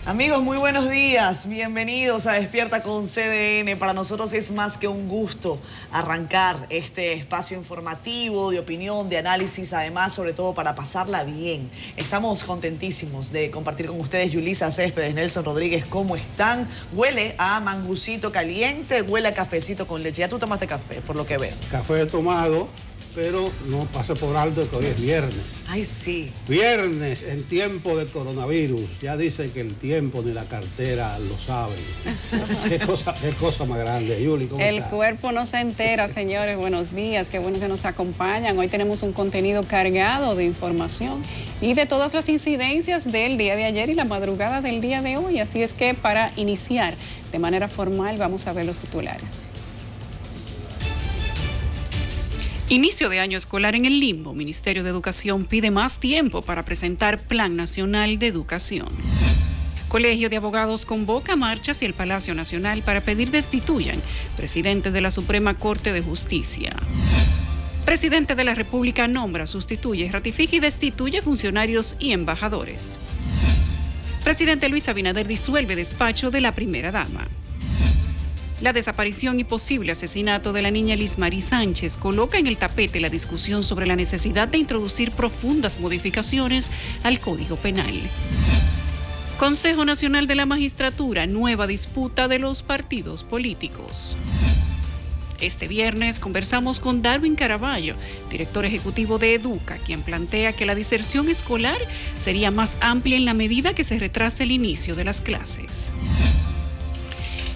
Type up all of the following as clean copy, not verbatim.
Amigos, muy buenos días. Bienvenidos a Despierta con CDN. Para nosotros es más que un gusto arrancar este espacio informativo, de opinión, de análisis, además, sobre todo para pasarla bien. Estamos contentísimos de compartir con ustedes. Yulisa Céspedes, Nelson Rodríguez, ¿cómo están? Huele a mangucito caliente, huele a cafecito con leche. Ya tú tomaste café, por lo que veo. Café tomado, pero no pase por alto que hoy es viernes. Ay, sí. Viernes en tiempo de coronavirus. Ya dicen que el tiempo ni la cartera lo saben. qué cosa más grande, Yuli. ¿Cómo El está? cuerpo no se entera, señores. Buenos días, qué bueno que nos acompañan. Hoy tenemos un contenido cargado de información y de todas las incidencias del día de ayer y la madrugada del día de hoy. Así es que para iniciar de manera formal vamos a ver los titulares. Inicio de año escolar en el limbo. Ministerio de Educación pide más tiempo para presentar Plan Nacional de Educación. Colegio de Abogados convoca marcha hacia el Palacio Nacional para pedir destituyan presidente de la Suprema Corte de Justicia. Presidente de la República nombra, sustituye, ratifica y destituye funcionarios y embajadores. Presidente Luis Abinader disuelve despacho de la primera dama. La desaparición y posible asesinato de la niña Lismary Sánchez coloca en el tapete la discusión sobre la necesidad de introducir profundas modificaciones al Código Penal. Consejo Nacional de la Magistratura, nueva disputa de los partidos políticos. Este viernes conversamos con Darwin Caraballo, director ejecutivo de Educa, quien plantea que la diserción escolar sería más amplia en la medida que se retrase el inicio de las clases.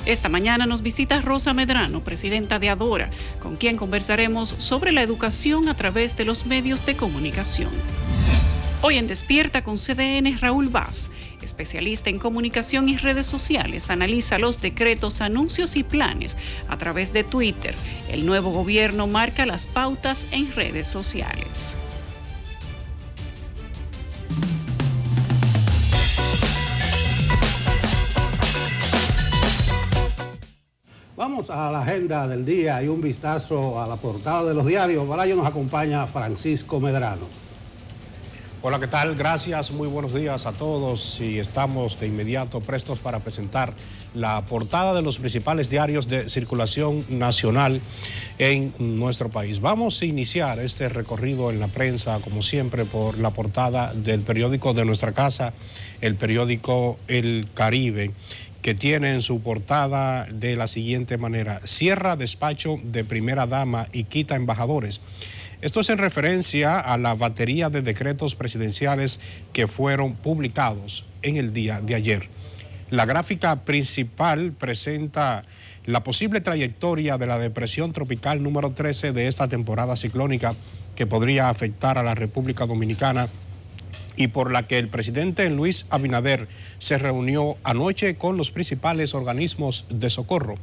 Esta mañana nos visita Rosa Medrano, presidenta de Adora, con quien conversaremos sobre la educación a través de los medios de comunicación. Hoy en Despierta con CDN, Raúl Vaz, especialista en comunicación y redes sociales, analiza los decretos, anuncios y planes a través de Twitter. El nuevo gobierno marca las pautas en redes sociales. Vamos a la agenda del día y un vistazo a la portada de los diarios. Para ello nos acompaña Francisco Medrano. Hola, ¿qué tal? Gracias, muy buenos días a todos y estamos de inmediato prestos para presentar la portada de los principales diarios de circulación nacional en nuestro país. Vamos a iniciar este recorrido en la prensa, como siempre, por la portada del periódico de nuestra casa, el periódico El Caribe, que tiene en su portada de la siguiente manera: cierra despacho de primera dama y quita embajadores. Esto es en referencia a la batería de decretos presidenciales que fueron publicados en el día de ayer. La gráfica principal presenta la posible trayectoria de la depresión tropical número 13 de esta temporada ciclónica que podría afectar a la República Dominicana y por la que el presidente Luis Abinader se reunió anoche con los principales organismos de socorro.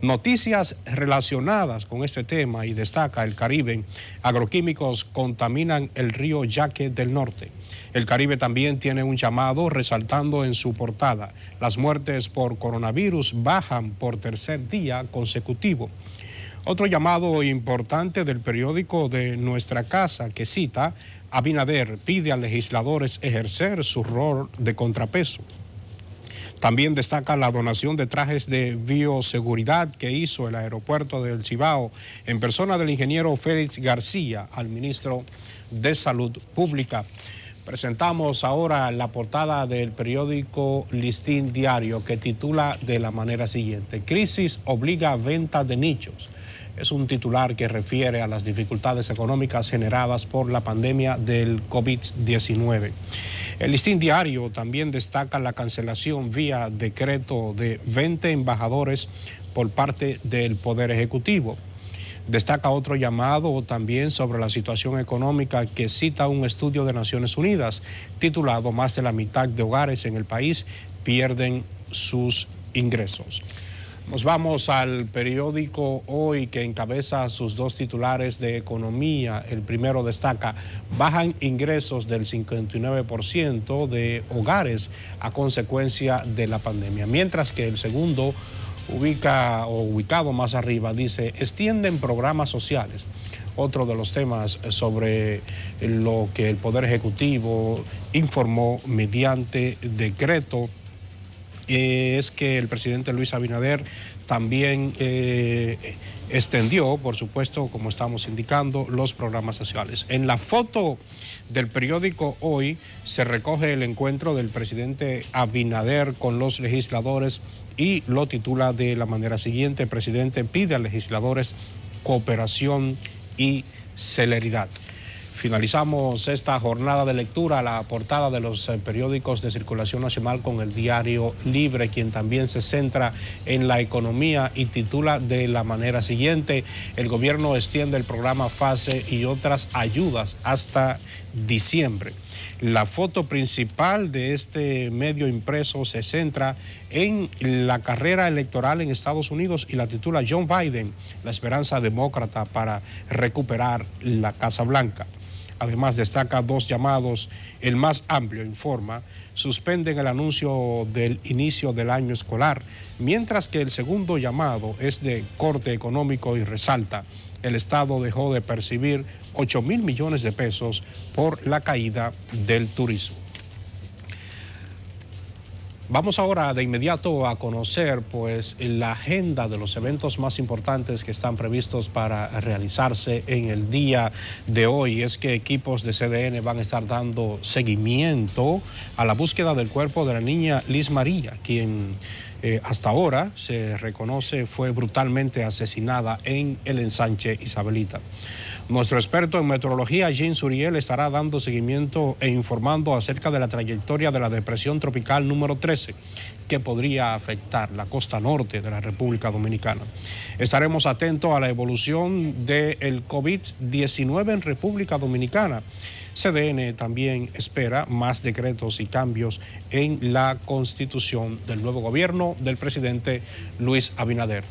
Noticias relacionadas con este tema y destaca El Caribe: agroquímicos contaminan el río Yaque del Norte. El Caribe también tiene un llamado resaltando en su portada: las muertes por coronavirus bajan por tercer día consecutivo. Otro llamado importante del periódico de nuestra casa que cita: Abinader pide a legisladores ejercer su rol de contrapeso. También destaca la donación de trajes de bioseguridad que hizo el aeropuerto del Cibao en persona del ingeniero Félix García al ministro de Salud Pública. Presentamos ahora la portada del periódico Listín Diario, que titula de la manera siguiente: crisis obliga a venta de nichos. Es un titular que refiere a las dificultades económicas generadas por la pandemia del COVID-19. El Listín Diario también destaca la cancelación vía decreto de 20 embajadores por parte del Poder Ejecutivo. Destaca otro llamado también sobre la situación económica que cita un estudio de Naciones Unidas titulado: más de la mitad de hogares en el país pierden sus ingresos. Nos vamos al periódico Hoy, que encabeza sus dos titulares de economía. El primero destaca: bajan ingresos del 59% de hogares a consecuencia de la pandemia. Mientras que el segundo, ubicado más arriba, dice: extienden programas sociales. Otro de los temas sobre lo que el Poder Ejecutivo informó mediante decreto es que el presidente Luis Abinader también extendió, por supuesto, como estamos indicando, los programas sociales. En la foto del periódico Hoy se recoge el encuentro del presidente Abinader con los legisladores y lo titula de la manera siguiente: el presidente pide a legisladores cooperación y celeridad. Finalizamos esta jornada de lectura, la portada de los periódicos de circulación nacional con el Diario Libre, quien también se centra en la economía y titula de la manera siguiente: el gobierno extiende el programa FASE y otras ayudas hasta diciembre. La foto principal de este medio impreso se centra en la carrera electoral en Estados Unidos y la titula John Biden, la esperanza demócrata para recuperar la Casa Blanca. Además destaca dos llamados. El más amplio informa: suspenden el anuncio del inicio del año escolar, mientras que el segundo llamado es de corte económico y resalta: el Estado dejó de percibir 8.000 millones de pesos por la caída del turismo. Vamos ahora de inmediato a conocer pues la agenda de los eventos más importantes que están previstos para realizarse en el día de hoy. Es que equipos de CDN van a estar dando seguimiento a la búsqueda del cuerpo de la niña Liz María, quien hasta ahora se reconoce fue brutalmente asesinada en el ensanche Isabelita. Nuestro experto en meteorología, Jean Suriel, estará dando seguimiento e informando acerca de la trayectoria de la depresión tropical número 13, que podría afectar la costa norte de la República Dominicana. Estaremos atentos a la evolución del COVID-19 en República Dominicana. CDN también espera más decretos y cambios en la constitución del nuevo gobierno del presidente Luis Abinader.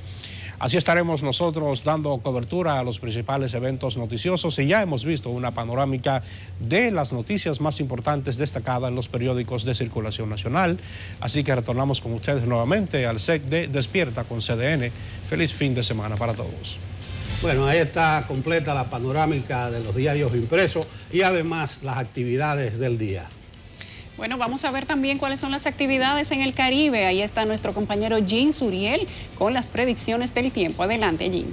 Así estaremos nosotros dando cobertura a los principales eventos noticiosos y ya hemos visto una panorámica de las noticias más importantes destacadas en los periódicos de circulación nacional. Así que retornamos con ustedes nuevamente al set de Despierta con CDN. Feliz fin de semana para todos. Bueno, ahí está completa la panorámica de los diarios impresos y además las actividades del día. Bueno, vamos a ver también cuáles son las actividades en el Caribe. Ahí está nuestro compañero Jean Suriel con las predicciones del tiempo. Adelante, Jean.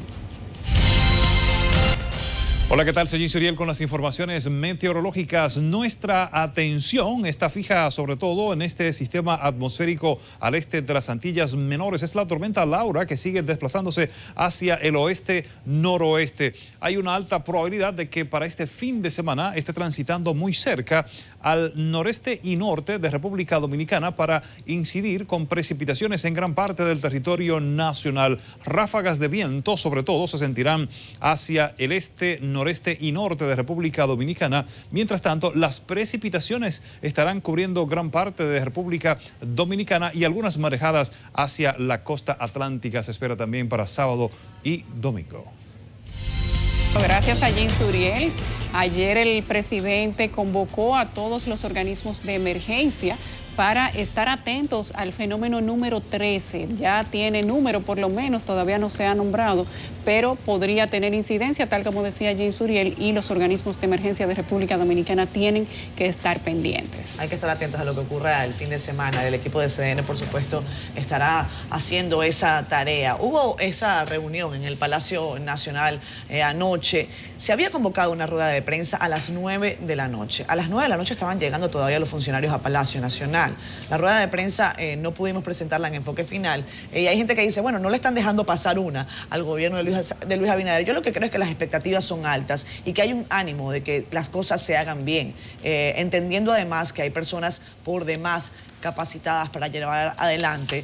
Hola, ¿qué tal? Soy Jean Suriel con las informaciones meteorológicas. Nuestra atención está fija sobre todo en este sistema atmosférico al este de las Antillas Menores. Es la tormenta Laura que sigue desplazándose hacia el oeste-noroeste. Hay una alta probabilidad de que para este fin de semana esté transitando muy cerca al noreste y norte de República Dominicana para incidir con precipitaciones en gran parte del territorio nacional. Ráfagas de viento sobre todo se sentirán hacia el este, noreste y norte de República Dominicana. Mientras tanto, las precipitaciones estarán cubriendo gran parte de República Dominicana y algunas marejadas hacia la costa atlántica se espera también para sábado y domingo. Gracias a Jean Suriel. Ayer el presidente convocó a todos los organismos de emergencia para estar atentos al fenómeno número 13. Ya tiene número, por lo menos, todavía no se ha nombrado, pero podría tener incidencia, tal como decía Jean Suriel, y los organismos de emergencia de República Dominicana tienen que estar pendientes. Hay que estar atentos a lo que ocurra el fin de semana. El equipo de CDN, por supuesto, estará haciendo esa tarea. Hubo esa reunión en el Palacio Nacional anoche. Se había convocado una rueda de prensa a las 9 de la noche. A las 9 de la noche estaban llegando todavía los funcionarios a Palacio Nacional. La rueda de prensa no pudimos presentarla en Enfoque Final. Y hay gente que dice, bueno, no le están dejando pasar una al gobierno de Luis Abinader. Yo lo que creo es que las expectativas son altas y que hay un ánimo de que las cosas se hagan bien, entendiendo además que hay personas por demás capacitadas para llevar adelante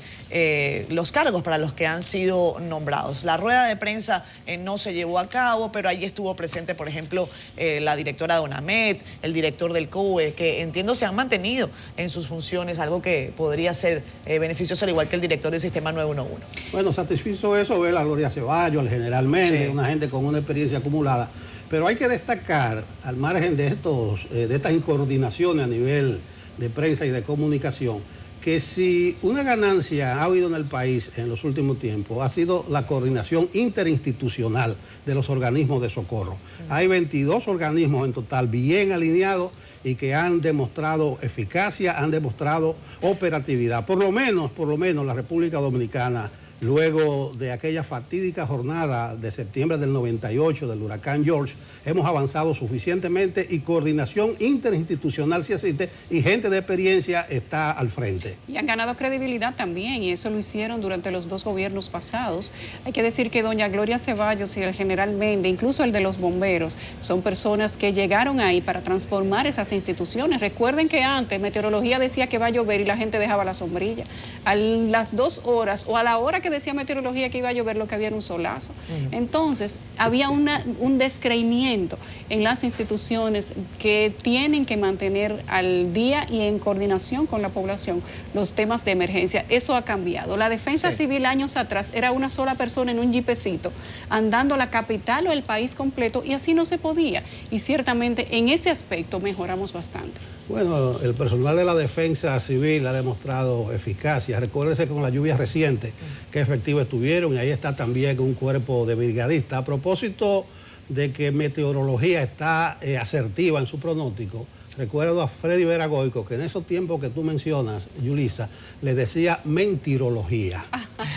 los cargos para los que han sido nombrados. La rueda de prensa no se llevó a cabo, pero allí estuvo presente, por ejemplo, la directora de ONAMED, el director del COE, que entiendo se han mantenido en sus funciones, algo que podría ser beneficioso, al igual que el director del Sistema 911. Bueno, satisfizo eso, ver a Gloria Ceballos, al general Méndez, Sí. una gente con una experiencia acumulada. Pero hay que destacar, al margen de estas incoordinaciones a nivel de prensa y de comunicación, que si una ganancia ha habido en el país en los últimos tiempos ha sido la coordinación interinstitucional de los organismos de socorro. Hay 22 organismos en total bien alineados y que han demostrado eficacia, han demostrado operatividad. Por lo menos la República Dominicana, luego de aquella fatídica jornada de septiembre del 98 del huracán George, hemos avanzado suficientemente y coordinación interinstitucional sí existe y gente de experiencia está al frente. Y han ganado credibilidad también, y eso lo hicieron durante los 2 gobiernos pasados. Hay que decir que doña Gloria Ceballos y el general Méndez, incluso el de los bomberos, son personas que llegaron ahí para transformar esas instituciones. Recuerden que antes meteorología decía que va a llover y la gente dejaba la sombrilla. A las 2 horas o a la hora que decía meteorología que iba a llover, lo que había era un solazo. Entonces, había un descreimiento en las instituciones que tienen que mantener al día y en coordinación con la población los temas de emergencia. Eso ha cambiado. La defensa civil años atrás era una sola persona en un jipecito andando la capital o el país completo, y así no se podía. Y ciertamente en ese aspecto mejoramos bastante. Bueno, el personal de la defensa civil ha demostrado eficacia. Recuérdense con las lluvias recientes que efectivos estuvieron, y ahí está también un cuerpo de brigadistas. A propósito de que meteorología está asertiva en su pronóstico, recuerdo a Freddy Veragoico que en esos tiempos que tú mencionas, Yulisa, le decía mentirología.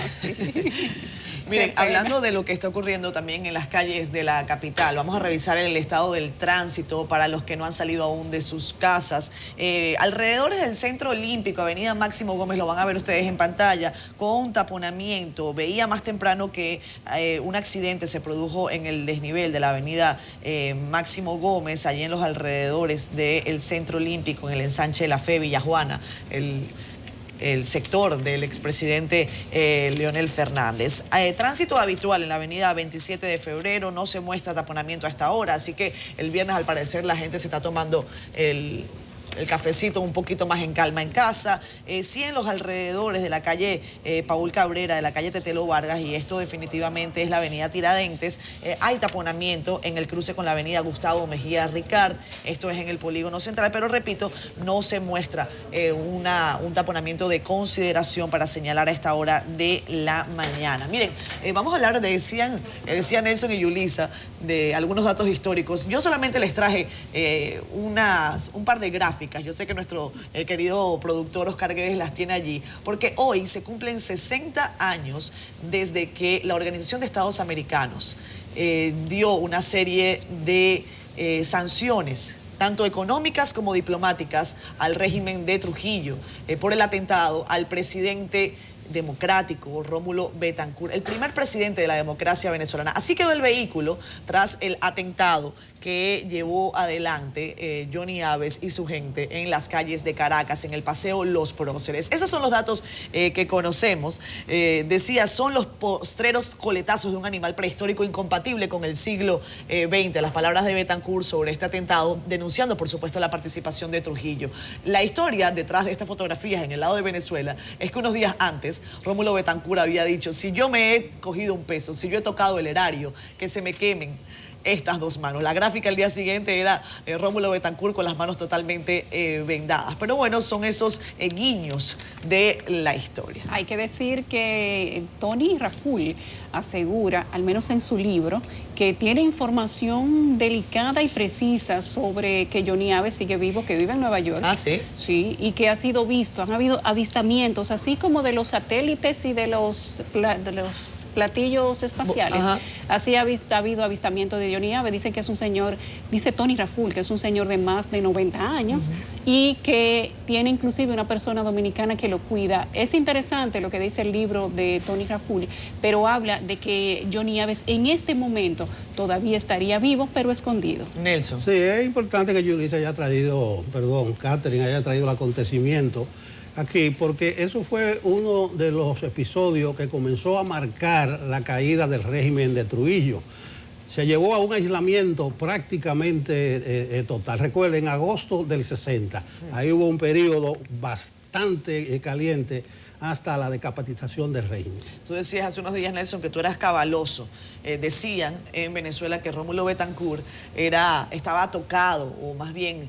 Sí. Miren, hablando de lo que está ocurriendo también en las calles de la capital, vamos a revisar el estado del tránsito para los que no han salido aún de sus casas. Alrededor del Centro Olímpico, Avenida Máximo Gómez, lo van a ver ustedes en pantalla, con un taponamiento. Veía más temprano que un accidente se produjo en el desnivel de la Avenida Máximo Gómez, allí en los alrededores del Centro Olímpico, en el ensanche de la Fe, Villajuana, el sector del expresidente Leonel Fernández. Tránsito habitual en la avenida 27 de febrero, no se muestra taponamiento a esta hora, así que el viernes al parecer la gente se está tomando el cafecito un poquito más en calma en casa. Sí, en los alrededores de la calle Paul Cabrera, de la calle Tetelo Vargas, y esto definitivamente es la avenida Tiradentes, hay taponamiento en el cruce con la avenida Gustavo Mejía Ricard, esto es en el polígono central, pero repito, no se muestra un taponamiento de consideración para señalar a esta hora de la mañana. Miren, vamos a hablar decía Nelson y Yulisa, de algunos datos históricos. Yo solamente les traje un par de gráficas. Yo sé que nuestro querido productor Oscar Guedes las tiene allí, porque hoy se cumplen 60 años desde que la Organización de Estados Americanos dio una serie de sanciones, tanto económicas como diplomáticas, al régimen de Trujillo por el atentado al presidente democrático Rómulo Betancourt, el primer presidente de la democracia venezolana. Así quedó el vehículo tras el atentado que llevó adelante Johnny Aves y su gente en las calles de Caracas, en el Paseo Los Próceres. Esos son los datos que conocemos. Decía, son los postreros coletazos de un animal prehistórico incompatible con el siglo XX. Las palabras de Betancourt sobre este atentado, denunciando, por supuesto, la participación de Trujillo. La historia detrás de estas fotografías en el lado de Venezuela es que unos días antes Rómulo Betancourt había dicho: si yo me he cogido un peso, si yo he tocado el erario, que se me quemen estas 2 manos. La gráfica el día siguiente era Rómulo Betancourt con las manos totalmente vendadas. Pero bueno, son esos guiños de la historia. Hay que decir que Tony Raful asegura, al menos en su libro, que tiene información delicada y precisa sobre que Johnny Aves sigue vivo, que vive en Nueva York. Ah, ¿sí? Sí, y que ha sido visto, han habido avistamientos, así como de los satélites y de los platillos espaciales. Así ha habido avistamiento de Johnny Aves. Dicen que es un señor, dice Tony Raful, que es un señor de más de 90 años y que tiene inclusive una persona dominicana que lo cuida. Es interesante lo que dice el libro de Tony Raful, pero habla de que Johnny Aves en este momento todavía estaría vivo, pero escondido. Nelson. Sí, es importante que Yulisa Catherine haya traído el acontecimiento aquí, porque eso fue uno de los episodios que comenzó a marcar la caída del régimen de Trujillo. Se llevó a un aislamiento prácticamente total. Recuerden, en agosto del 60, ahí hubo un periodo bastante caliente hasta la decapitación del régimen. Tú decías hace unos días, Nelson, que tú eras cabaloso. Decían en Venezuela que Rómulo Betancourt estaba tocado, o más bien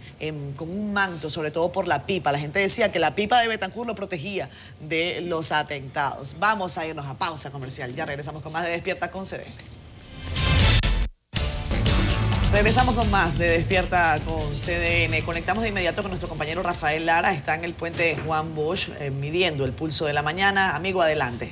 con un manto, sobre todo por la pipa. La gente decía que la pipa de Betancourt lo protegía de los atentados. Vamos a irnos a pausa comercial. Ya regresamos con más de Despierta con CDN. Regresamos con más de Despierta con CDN. Conectamos de inmediato con nuestro compañero Rafael Lara. Está en el puente Juan Bosch midiendo el pulso de la mañana. Amigo, adelante.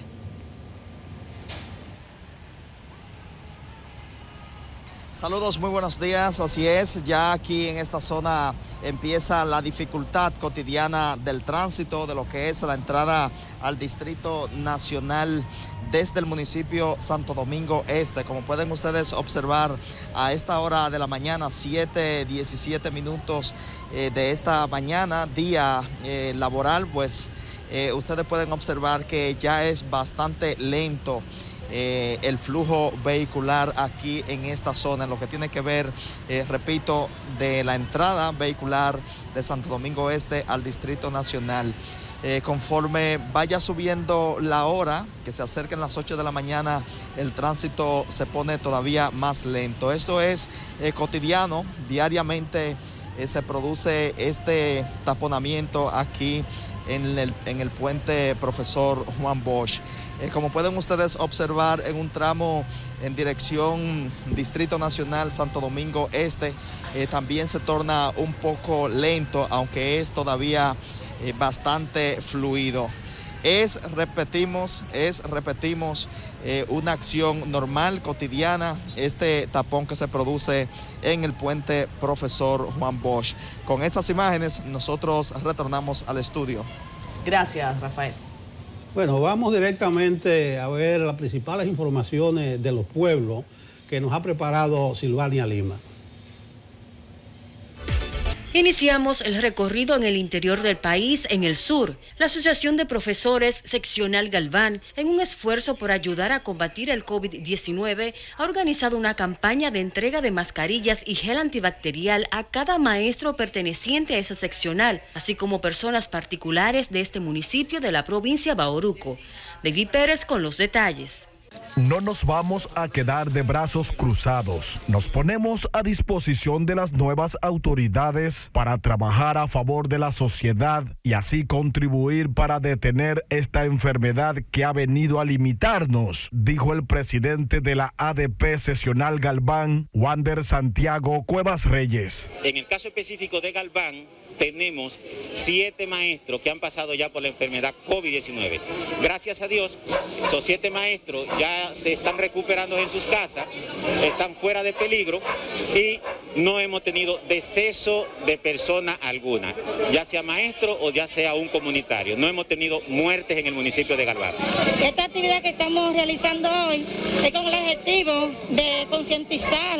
Saludos, muy buenos días. Así es, ya aquí en esta zona empieza la dificultad cotidiana del tránsito de lo que es la entrada al Distrito Nacional desde el municipio Santo Domingo Este. Como pueden ustedes observar, a esta hora de la mañana, 7:17 minutos de esta mañana, día laboral, pues ustedes pueden observar que ya es bastante lento el flujo vehicular aquí en esta zona, en lo que tiene que ver, repito, de la entrada vehicular de Santo Domingo Este al Distrito Nacional. Conforme vaya subiendo la hora, que se acerquen las 8 de la mañana, el tránsito se pone todavía más lento. Esto es cotidiano, diariamente se produce este taponamiento aquí en el puente Profesor Juan Bosch. Como pueden ustedes observar, en un tramo en dirección Distrito Nacional Santo Domingo Este, también se torna un poco lento, aunque es todavía bastante fluido. Repetimos, una acción normal, cotidiana, este tapón que se produce en el puente Profesor Juan Bosch. Con estas imágenes nosotros retornamos al estudio. Gracias, Rafael. Bueno, vamos directamente a ver las principales informaciones de los pueblos que nos ha preparado Silvania Lima. Iniciamos el recorrido en el interior del país, en el sur. La Asociación de Profesores Seccional Galván, en un esfuerzo por ayudar a combatir el COVID-19, ha organizado una campaña de entrega de mascarillas y gel antibacterial a cada maestro perteneciente a esa seccional, así como personas particulares de este municipio de la provincia Bauruco. David Pérez con los detalles. No nos vamos a quedar de brazos cruzados. Nos ponemos a disposición de las nuevas autoridades para trabajar a favor de la sociedad y así contribuir para detener esta enfermedad que ha venido a limitarnos, dijo el presidente de la ADP Seccional Galván, Wander Santiago Cuevas Reyes. En el caso específico de Galván, tenemos 7 maestros que han pasado ya por la enfermedad COVID-19. Gracias a Dios, esos 7 maestros ya se están recuperando en sus casas, están fuera de peligro y no hemos tenido deceso de persona alguna, ya sea maestro o ya sea un comunitario. No hemos tenido muertes en el municipio de Galván. Esta actividad que estamos realizando hoy es con el objetivo de concientizar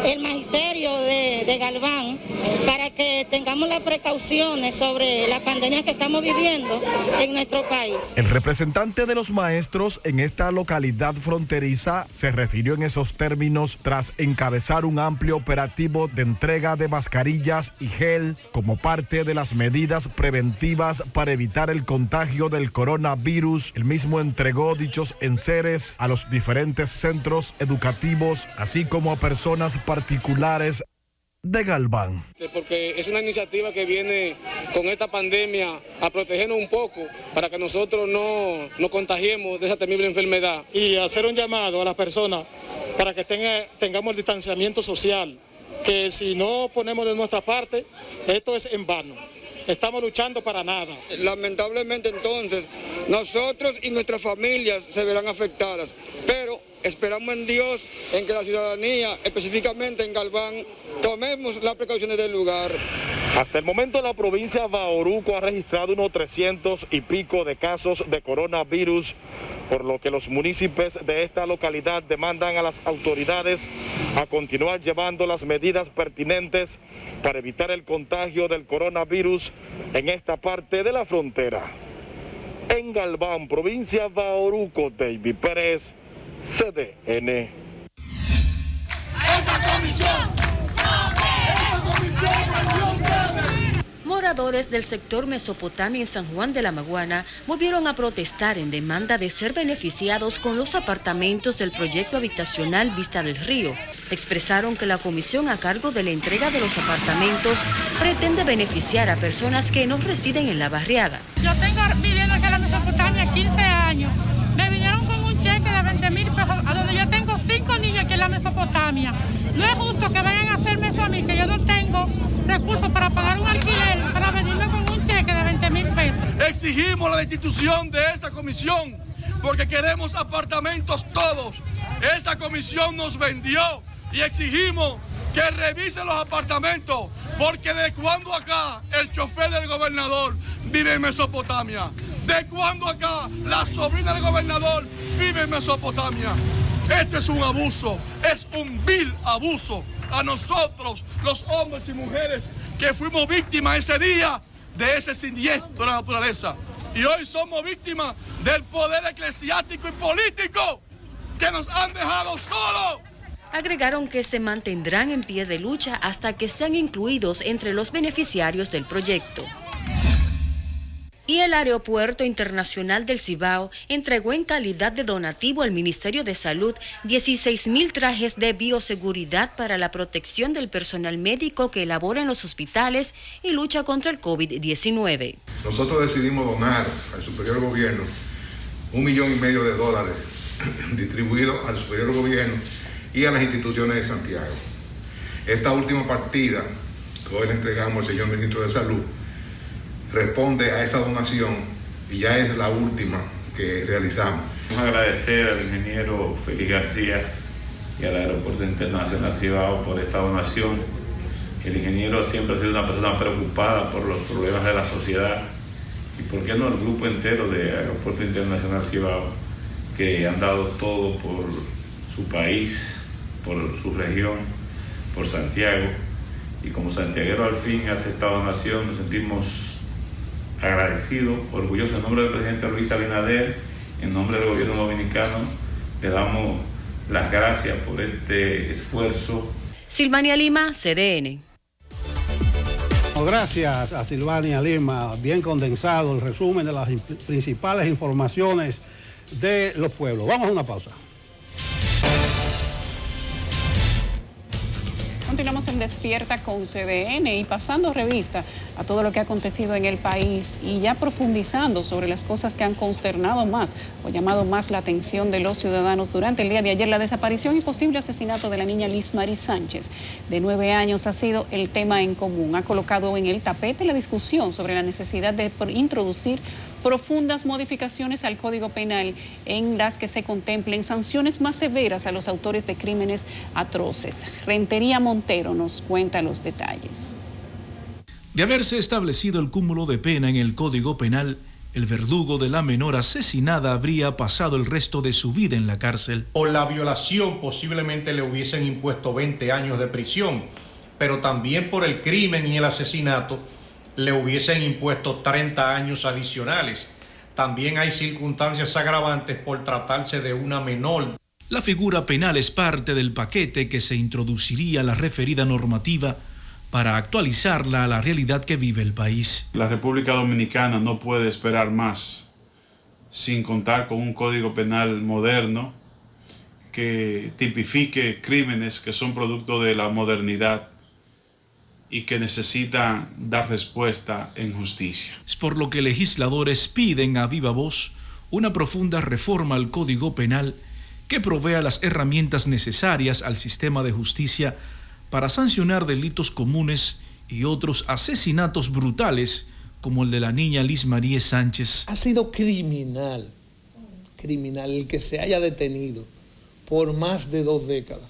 el magisterio de Galván para que tengamos las precauciones sobre la pandemia que estamos viviendo en nuestro país. El representante de los maestros en esta localidad fronteriza se refirió en esos términos tras encabezar un amplio operativo de entrega de mascarillas y gel como parte de las medidas preventivas para evitar el contagio del coronavirus. El mismo entregó dichos enseres a los diferentes centros educativos, así como a personas particulares de Galván. Porque es una iniciativa que viene con esta pandemia a protegernos un poco para que nosotros no nos contagiemos de esa temible enfermedad. Y hacer un llamado a las personas para que tengamos el distanciamiento social, que si no ponemos de nuestra parte, esto es en vano. Estamos luchando para nada. Lamentablemente entonces, nosotros y nuestras familias se verán afectadas, pero esperamos en Dios, en que la ciudadanía, específicamente en Galván, tomemos las precauciones del lugar. Hasta el momento la provincia de Bauruco ha registrado unos 300 y pico de casos de coronavirus, por lo que los municipios de esta localidad demandan a las autoridades a continuar llevando las medidas pertinentes para evitar el contagio del coronavirus en esta parte de la frontera. En Galván, provincia de Bauruco, David Pérez, CDN. ¡Esa comisión! Moradores del sector Mesopotamia en San Juan de la Maguana volvieron a protestar en demanda de ser beneficiados con los apartamentos del proyecto habitacional Vista del Río. Expresaron que la comisión a cargo de la entrega de los apartamentos pretende beneficiar a personas que no residen en la barriada. Yo tengo viviendo aquí en la Mesopotamia 15 años. Me vinieron con un cheque de 20,000 pesos, a donde yo tengo 5 niños aquí en la Mesopotamia. No es justo que vayan a hacer la institución de esa comisión, porque queremos apartamentos todos. Esa comisión nos vendió y exigimos que revisen los apartamentos, porque de cuando acá el chofer del gobernador vive en Mesopotamia, de cuando acá la sobrina del gobernador vive en Mesopotamia. Este es un abuso, es un vil abuso a nosotros, los hombres y mujeres que fuimos víctimas ese día de ese siniestro de la naturaleza. Y hoy somos víctimas del poder eclesiástico y político que nos han dejado solos. Agregaron que se mantendrán en pie de lucha hasta que sean incluidos entre los beneficiarios del proyecto. Y el Aeropuerto Internacional del Cibao entregó en calidad de donativo al Ministerio de Salud 16,000 trajes de bioseguridad para la protección del personal médico que labora en los hospitales y lucha contra el COVID-19. Nosotros decidimos donar al superior gobierno $1,5 millones distribuidos al superior gobierno y a las instituciones de Santiago. Esta última partida que hoy le entregamos al señor ministro de Salud responde a esa donación y ya es la última que realizamos. Vamos a agradecer al ingeniero Félix García y al Aeropuerto Internacional Cibao por esta donación. El ingeniero siempre ha sido una persona preocupada por los problemas de la sociedad y por qué no el grupo entero de Aeropuerto Internacional Cibao, que han dado todo por su país, por su región, por Santiago. Y como santiaguero al fin hace esta donación, nos sentimos agradecidos, orgullosos. En nombre del presidente Luis Abinader, en nombre del gobierno dominicano, le damos las gracias por este esfuerzo. Silvania Lima, CDN. Gracias a Silvania Lima, bien condensado el resumen de las principales informaciones de los pueblos. Vamos a una pausa. Continuamos en Despierta con CDN y pasando revista a todo lo que ha acontecido en el país y ya profundizando sobre las cosas que han consternado más o llamado más la atención de los ciudadanos durante el día de ayer. La desaparición y posible asesinato de la niña Lismarí Sánchez, de 9 años, ha sido el tema en común. Ha colocado en el tapete la discusión sobre la necesidad de introducir profundas modificaciones al Código Penal en las que se contemplen sanciones más severas a los autores de crímenes atroces. Rentería Montero nos cuenta los detalles. De haberse establecido el cúmulo de pena en el Código Penal, el verdugo de la menor asesinada habría pasado el resto de su vida en la cárcel. Por la violación posiblemente le hubiesen impuesto 20 años de prisión, pero también por el crimen y el asesinato le hubiesen impuesto 30 años adicionales. También hay circunstancias agravantes por tratarse de una menor. La figura penal es parte del paquete que se introduciría a la referida normativa para actualizarla a la realidad que vive el país. La República Dominicana no puede esperar más sin contar con un código penal moderno que tipifique crímenes que son producto de la modernidad y que necesitan dar respuesta en justicia. Es por lo que legisladores piden a viva voz una profunda reforma al Código Penal que provea las herramientas necesarias al sistema de justicia para sancionar delitos comunes y otros asesinatos brutales como el de la niña Lismarí Sánchez. Ha sido criminal el que se haya detenido por más de 2 décadas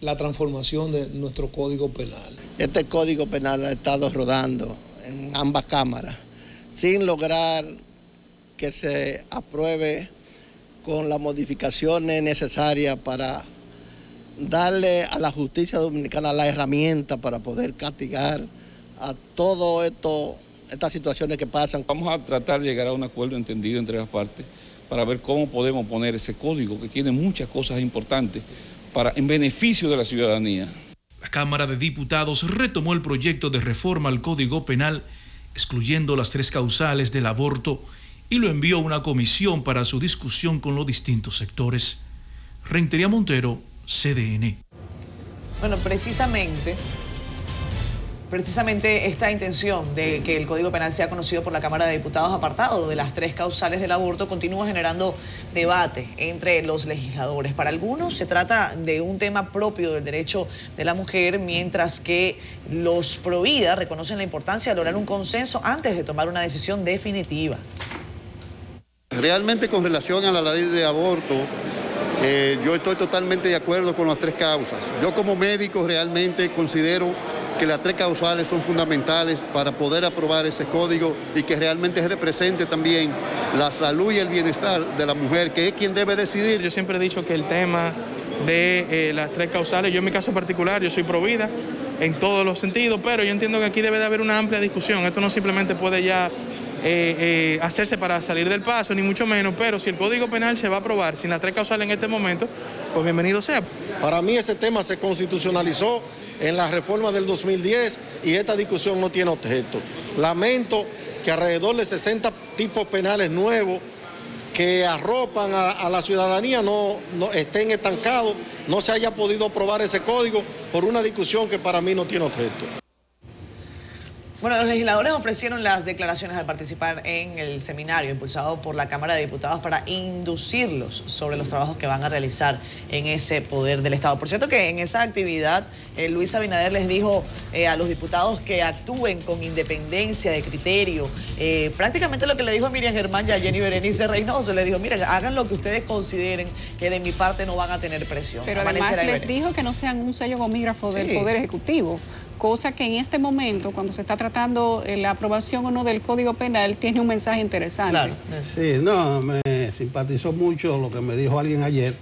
la transformación de nuestro Código Penal. Este Código Penal ha estado rodando en ambas cámaras sin lograr que se apruebe con las modificaciones necesarias para darle a la justicia dominicana la herramienta para poder castigar a todo esto, estas situaciones que pasan. Vamos a tratar de llegar a un acuerdo entendido entre las partes para ver cómo podemos poner ese código que tiene muchas cosas importantes en beneficio de la ciudadanía. La Cámara de Diputados retomó el proyecto de reforma al Código Penal, excluyendo las 3 causales del aborto, y lo envió a una comisión para su discusión con los distintos sectores. Rentería Montero, CDN. Bueno, precisamente esta intención de que el Código Penal sea conocido por la Cámara de Diputados apartado de las 3 causales del aborto continúa generando debate entre los legisladores. Para algunos se trata de un tema propio del derecho de la mujer, mientras que los pro vida reconocen la importancia de lograr un consenso antes de tomar una decisión definitiva. Realmente con relación a la ley de aborto, yo estoy totalmente de acuerdo con las 3 causas. Yo como médico realmente considero que las 3 causales son fundamentales para poder aprobar ese código y que realmente represente también la salud y el bienestar de la mujer, que es quien debe decidir. Yo siempre he dicho que el tema de las 3 causales, yo en mi caso particular, yo soy pro vida en todos los sentidos, pero yo entiendo que aquí debe de haber una amplia discusión. Esto no simplemente puede ya hacerse para salir del paso, ni mucho menos, pero si el Código Penal se va a aprobar sin las 3 causales en este momento, pues bienvenido sea. Para mí ese tema se constitucionalizó en la reforma del 2010 y esta discusión no tiene objeto. Lamento que alrededor de 60 tipos penales nuevos que arropan a la ciudadanía no estén estancados, no se haya podido aprobar ese código por una discusión que para mí no tiene objeto. Bueno, los legisladores ofrecieron las declaraciones al participar en el seminario impulsado por la Cámara de Diputados para inducirlos sobre los trabajos que van a realizar en ese poder del Estado. Por cierto que en esa actividad Luis Abinader les dijo a los diputados que actúen con independencia de criterio. Prácticamente lo que le dijo a Miriam Germán y a Jenny Berenice Reynoso, le dijo, miren, hagan lo que ustedes consideren, que de mi parte no van a tener presión. Pero además les dijo que no sean un sello gomígrafo del Poder Ejecutivo. Cosa que en este momento, cuando se está tratando la aprobación o no del Código Penal, tiene un mensaje interesante. Claro. Sí, no, me simpatizó mucho lo que me dijo alguien ayer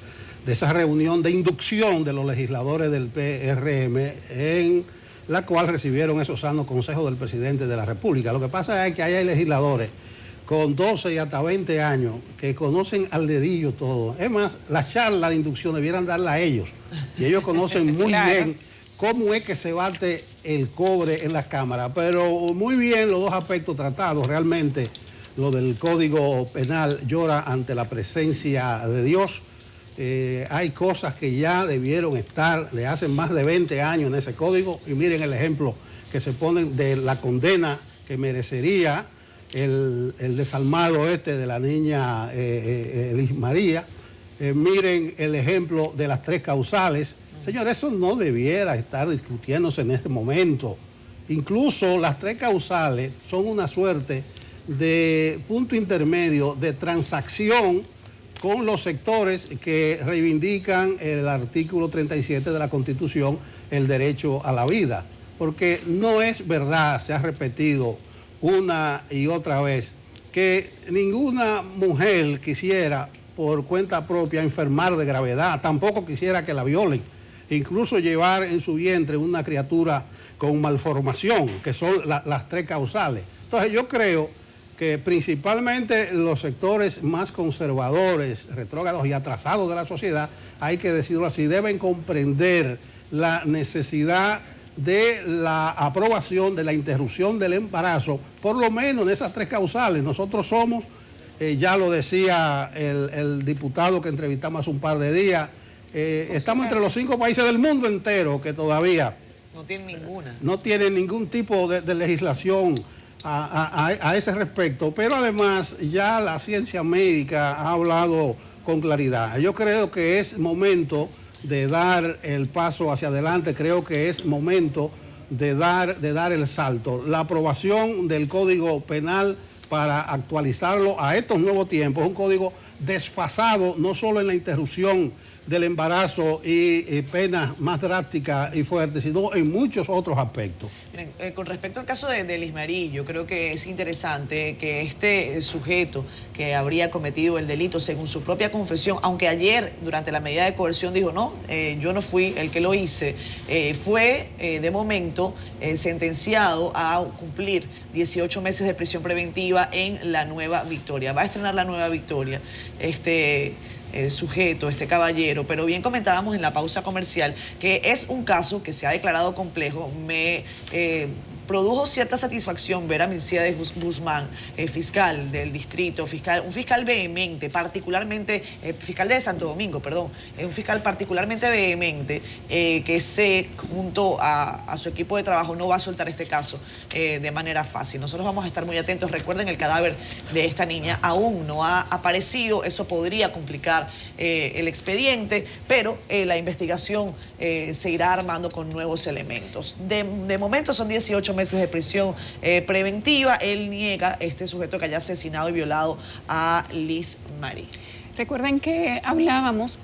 de esa reunión de inducción de los legisladores del PRM, en la cual recibieron esos sanos consejos del presidente de la República. Lo que pasa es que hay legisladores con 12 y hasta 20 años que conocen al dedillo todo. Es más, las charlas de inducción debieran darla a ellos, y ellos conocen muy bien cómo es que se bate el cobre en las cámaras. Pero muy bien los 2 aspectos tratados. Realmente lo del Código Penal llora ante la presencia de Dios. Hay cosas que ya debieron estar de hace más de 20 años en ese código. Y miren el ejemplo que se ponen de la condena que merecería el desalmado de la niña Elis María. Miren el ejemplo de las 3 causales. Señor, eso no debiera estar discutiéndose en este momento. Incluso las 3 causales son una suerte de punto intermedio de transacción con los sectores que reivindican el artículo 37 de la Constitución, el derecho a la vida. Porque no es verdad, se ha repetido una y otra vez, que ninguna mujer quisiera por cuenta propia enfermar de gravedad, tampoco quisiera que la violen. Incluso llevar en su vientre una criatura con malformación, que son las 3 causales. Entonces yo creo que principalmente los sectores más conservadores, retrógrados y atrasados de la sociedad, hay que decirlo así, deben comprender la necesidad de la aprobación de la interrupción del embarazo, por lo menos en esas 3 causales. Nosotros somos, ya lo decía el diputado que entrevistamos hace un par de días, estamos entre los 5 países del mundo entero que todavía no tienen ninguna. No tienen ningún tipo de legislación a ese respecto, pero además ya la ciencia médica ha hablado con claridad. Yo creo que es momento de dar el paso hacia adelante, creo que es momento de dar el salto. La aprobación del Código Penal para actualizarlo a estos nuevos tiempos, un código desfasado no solo en la interrupción del embarazo y penas más drásticas y fuertes, sino en muchos otros aspectos. Miren, con respecto al caso de Elis María, yo creo que es interesante que este sujeto que habría cometido el delito según su propia confesión, aunque ayer durante la medida de coerción dijo no, yo no fui el que lo hice, fue de momento sentenciado a cumplir 18 meses de prisión preventiva en la Nueva Victoria. Va a estrenar la Nueva Victoria sujeto, este caballero, pero bien comentábamos en la pausa comercial que es un caso que se ha declarado complejo. Me produjo cierta satisfacción ver a Milciades Guzmán, fiscal del distrito, un fiscal vehemente, particularmente, fiscal de Santo Domingo, perdón, un fiscal particularmente vehemente, que junto a su equipo de trabajo no va a soltar este caso de manera fácil. Nosotros vamos a estar muy atentos. Recuerden, el cadáver de esta niña aún no ha aparecido, eso podría complicar el expediente, pero la investigación se irá armando con nuevos elementos. De momento son 18 meses de prisión preventiva. Él niega este sujeto que haya asesinado y violado a Liz Marie. Recuerden que hablábamos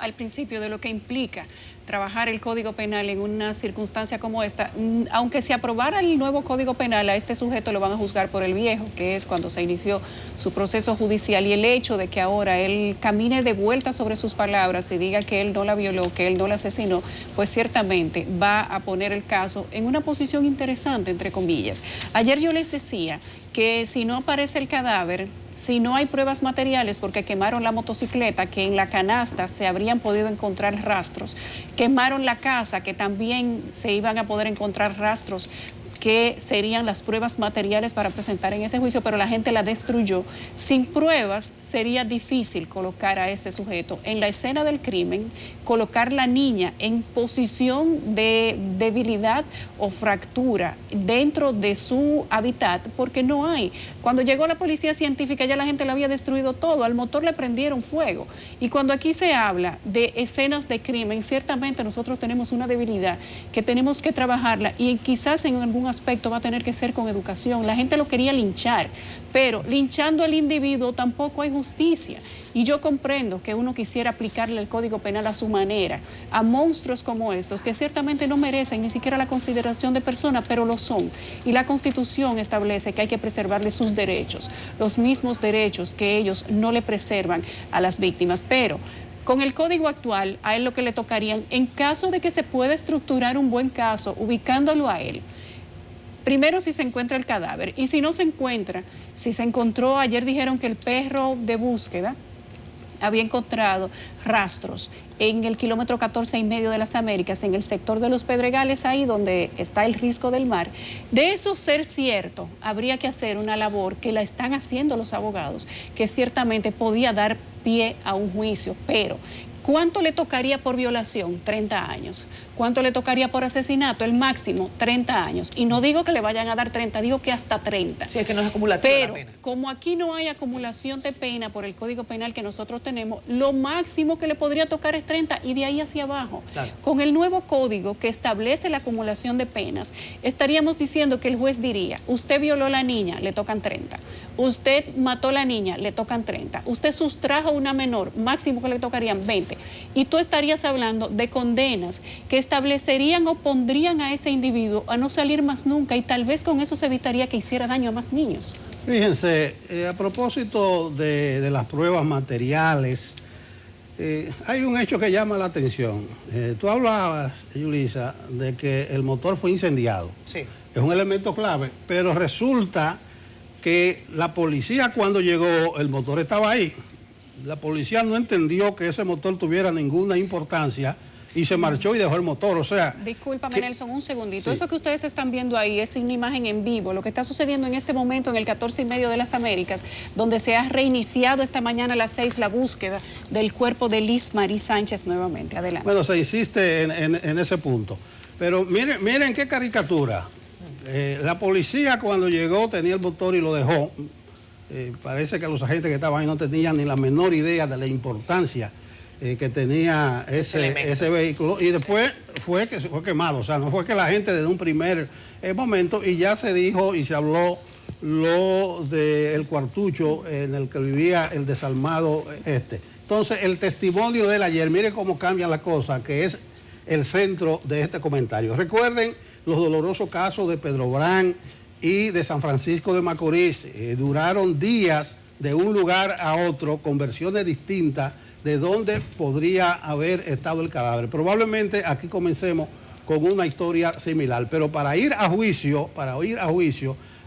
al principio de lo que implica trabajar el Código Penal en una circunstancia como esta. Aunque se aprobara el nuevo Código Penal, a este sujeto lo van a juzgar por el viejo, que es cuando se inició su proceso judicial, y el hecho de que ahora él camine de vuelta sobre sus palabras y diga que él no la violó, que él no la asesinó, pues ciertamente va a poner el caso en una posición interesante, entre comillas. Ayer yo les decía que si no aparece el cadáver, si no hay pruebas materiales porque quemaron la motocicleta, que en la canasta se habrían podido encontrar rastros, quemaron la casa, que también se iban a poder encontrar rastros que serían las pruebas materiales para presentar en ese juicio, pero la gente la destruyó. Sin pruebas sería difícil colocar a este sujeto en la escena del crimen, colocar la niña en posición de debilidad o fractura dentro de su hábitat, porque no hay. Cuando llegó la policía científica ya la gente le había destruido todo, al motor le prendieron fuego. Y cuando aquí se habla de escenas de crimen, ciertamente nosotros tenemos una debilidad que tenemos que trabajarla, y quizás en algún aspecto va a tener que ser con educación. La gente lo quería linchar, pero linchando al individuo tampoco hay justicia. Y yo comprendo que uno quisiera aplicarle el Código Penal a su manera, a monstruos como estos, que ciertamente no merecen ni siquiera la consideración de persona, pero lo son. Y la Constitución establece que hay que preservarles sus derechos, los mismos derechos que ellos no le preservan a las víctimas. Pero con el código actual, a él lo que le tocarían, en caso de que se pueda estructurar un buen caso, ubicándolo a él, primero si se encuentra el cadáver, y si no se encuentra, si se encontró, ayer dijeron que el perro de búsqueda había encontrado rastros en el kilómetro 14,5 de las Américas, en el sector de los Pedregales, ahí donde está el risco del mar. De eso ser cierto, habría que hacer una labor que la están haciendo los abogados, que ciertamente podía dar pie a un juicio, pero ¿cuánto le tocaría por violación? 30 años. ¿Cuánto le tocaría por asesinato? El máximo, 30 años. Y no digo que le vayan a dar 30, digo que hasta 30. Sí, es que no es acumulativa Pero la pena. Como aquí no hay acumulación de pena por el Código Penal que nosotros tenemos, lo máximo que le podría tocar es 30 y de ahí hacia abajo. Claro. Con el nuevo código que establece la acumulación de penas, estaríamos diciendo que el juez diría, usted violó a la niña, le tocan 30. Usted mató a la niña, le tocan 30. Usted sustrajo a una menor, máximo que le tocarían 20. Y tú estarías hablando de condenas que establecerían o pondrían a ese individuo a no salir más nunca, y tal vez con eso se evitaría que hiciera daño a más niños. Fíjense, a propósito de las pruebas materiales, hay un hecho que llama la atención. Tú hablabas, Yulisa, de que el motor fue incendiado. Sí. Es un elemento clave, pero resulta que la policía, cuando llegó, el motor estaba ahí. La policía no entendió que ese motor tuviera ninguna importancia y se marchó y dejó el motor, o sea... Discúlpame, Nelson, un segundito. Sí. Eso que ustedes están viendo ahí es una imagen en vivo, lo que está sucediendo en este momento en el 14,5 de las Américas, donde se ha reiniciado esta mañana a las 6 la búsqueda del cuerpo de Liz Marie Sánchez nuevamente. Adelante. Bueno, se insiste en ese punto. Pero miren qué caricatura. La policía cuando llegó tenía el motor y lo dejó. Parece que los agentes que estaban ahí no tenían ni la menor idea de la importancia que tenía ese vehículo, y después fue quemado. O sea, no fue que la gente desde un primer momento, y ya se dijo y se habló lo del cuartucho en el que vivía el desalmado este. Entonces, el testimonio de él ayer, mire cómo cambian las cosas, que es el centro de este comentario. Recuerden los dolorosos casos de Pedro Brán y de San Francisco de Macorís. Duraron días de un lugar a otro con versiones distintas de dónde podría haber estado el cadáver. Probablemente aquí comencemos con una historia similar, pero para ir a juicio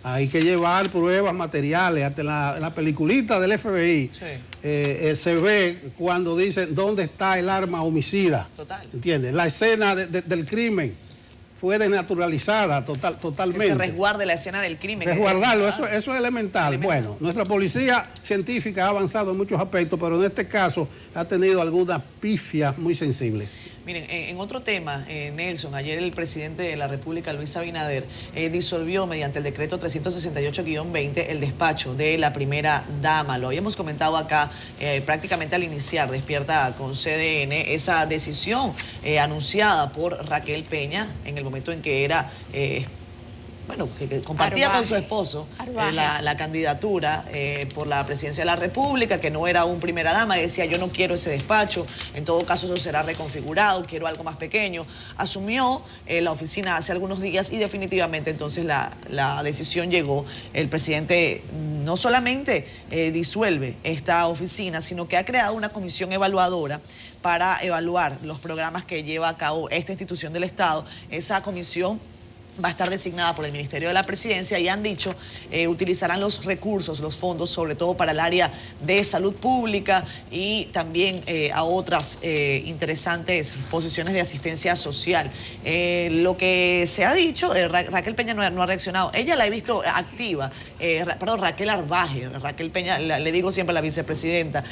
hay que llevar pruebas materiales. Hasta en la peliculita del FBI se ve cuando dicen dónde está el arma homicida. Total. ¿Entiendes? La escena del crimen fue desnaturalizada totalmente. Que se resguarde la escena del crimen. Resguardarlo, eso es elemental. Bueno, nuestra policía científica ha avanzado en muchos aspectos, pero en este caso ha tenido algunas pifias muy sensibles. Miren, en otro tema, Nelson, ayer el presidente de la República, Luis Abinader, disolvió mediante el decreto 368-20 el despacho de la primera dama. Lo habíamos comentado acá prácticamente al iniciar Despierta con CDN, esa decisión anunciada por Raquel Peña en el momento en que era bueno, que compartía con su esposo la candidatura por la presidencia de la República, que no era aún primera dama, decía yo no quiero ese despacho, en todo caso eso será reconfigurado, quiero algo más pequeño. Asumió la oficina hace algunos días y definitivamente entonces la decisión llegó. El presidente no solamente disuelve esta oficina, sino que ha creado una comisión evaluadora para evaluar los programas que lleva a cabo esta institución del Estado. Esa comisión va a estar designada por el Ministerio de la Presidencia y han dicho utilizarán los recursos, los fondos, sobre todo para el área de salud pública y también a otras interesantes posiciones de asistencia social. Lo que se ha dicho, Raquel Peña no ha reaccionado. Ella la he visto activa, Raquel Arbaje. Raquel Peña, le digo siempre a la vicepresidenta,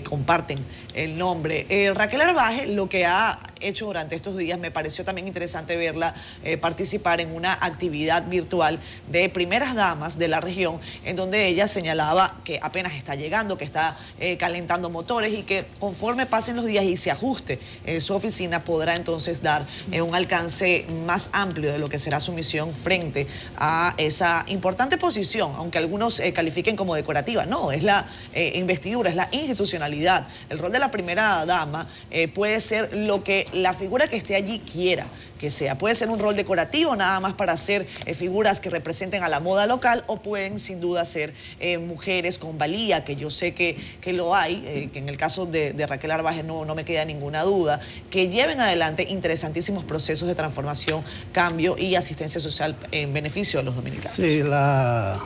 comparten el nombre. Raquel Arbaje, lo que ha hecho durante estos días, me pareció también interesante verla participar en una actividad virtual de primeras damas de la región, en donde ella señalaba que apenas está llegando, que está calentando motores y que conforme pasen los días y se ajuste su oficina, podrá entonces dar un alcance más amplio de lo que será su misión frente a esa importante posición, aunque algunos califiquen como decorativa. No, es la investidura, es la institucionalidad. El rol de la primera dama puede ser lo que la figura que esté allí quiera que sea. Puede ser un rol decorativo, nada más para hacer figuras que representen a la moda local, o pueden sin duda ser mujeres con valía, que yo sé que lo hay, que en el caso de Raquel Arbaje no me queda ninguna duda, que lleven adelante interesantísimos procesos de transformación, cambio y asistencia social en beneficio de los dominicanos. Sí, la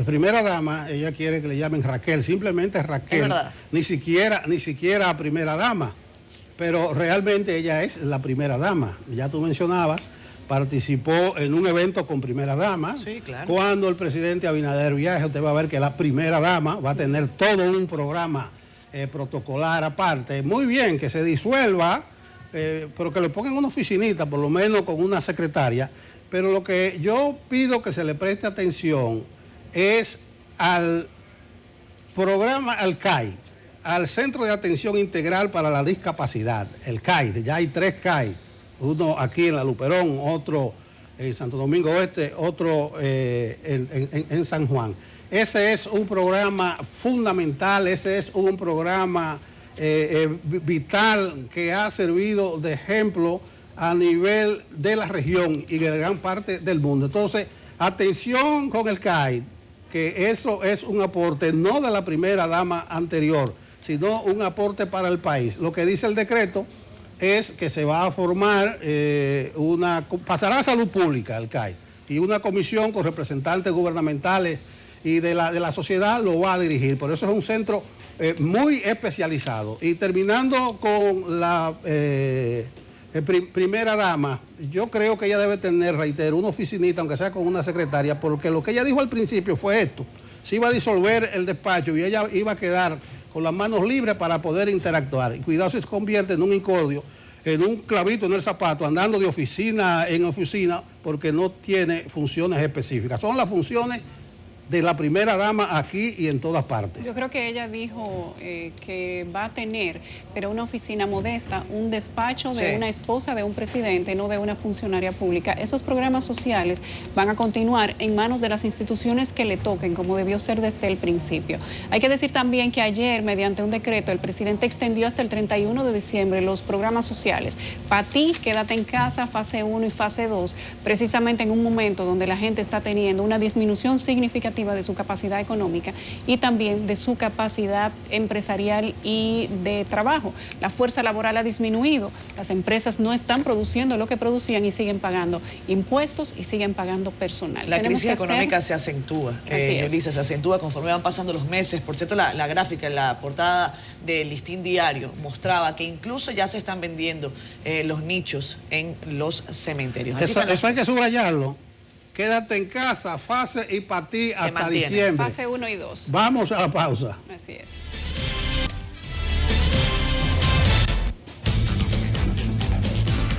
primera dama, ella quiere que le llamen Raquel, simplemente Raquel, ni siquiera primera dama. Pero realmente ella es la primera dama. Ya tú mencionabas, participó en un evento con primera dama. Sí, claro. Cuando el presidente Abinader viaje, usted va a ver que la primera dama va a tener todo un programa protocolar aparte. Muy bien que se disuelva, pero que le pongan una oficinita, por lo menos con una secretaria. Pero lo que yo pido que se le preste atención es al programa, al CAI, al Centro de Atención Integral para la Discapacidad, el CAI. Ya hay 3 CAI, uno aquí en La Luperón, otro en Santo Domingo Oeste, otro en San Juan. Ese es un programa fundamental, ese es un programa vital que ha servido de ejemplo a nivel de la región y de gran parte del mundo. Entonces, atención con el CAI, que eso es un aporte no de la primera dama anterior, sino un aporte para el país. Lo que dice el decreto es que se va a formar pasará a salud pública el CAI, y una comisión con representantes gubernamentales y de la sociedad lo va a dirigir. Por eso es un centro muy especializado. Y terminando con la primera dama, yo creo que ella debe tener, reitero, una oficinita, aunque sea con una secretaria, porque lo que ella dijo al principio fue esto: se iba a disolver el despacho y ella iba a quedar con las manos libres para poder interactuar. Y cuidado si se convierte en un incordio, en un clavito en el zapato, andando de oficina en oficina, porque no tiene funciones específicas. Son las funciones de la primera dama aquí y en todas partes. Yo creo que ella dijo que va a tener, pero una oficina modesta, un despacho de una esposa de un presidente, no de una funcionaria pública. Esos programas sociales van a continuar en manos de las instituciones que le toquen, como debió ser desde el principio. Hay que decir también que ayer, mediante un decreto, el presidente extendió hasta el 31 de diciembre los programas sociales. Para ti, quédate en casa, fase 1 y fase 2, precisamente en un momento donde la gente está teniendo una disminución significativa de su capacidad económica y también de su capacidad empresarial y de trabajo. La fuerza laboral ha disminuido, las empresas no están produciendo lo que producían y siguen pagando impuestos y siguen pagando personal. La crisis económica se acentúa, Yulisa, se acentúa conforme van pasando los meses. Por cierto, la gráfica en la portada del Listín Diario mostraba que incluso ya se están vendiendo los nichos en los cementerios. Eso hay que subrayarlo. Quédate en casa, fase y para ti hasta diciembre. Fase 1 y 2. Vamos a la pausa. Así es.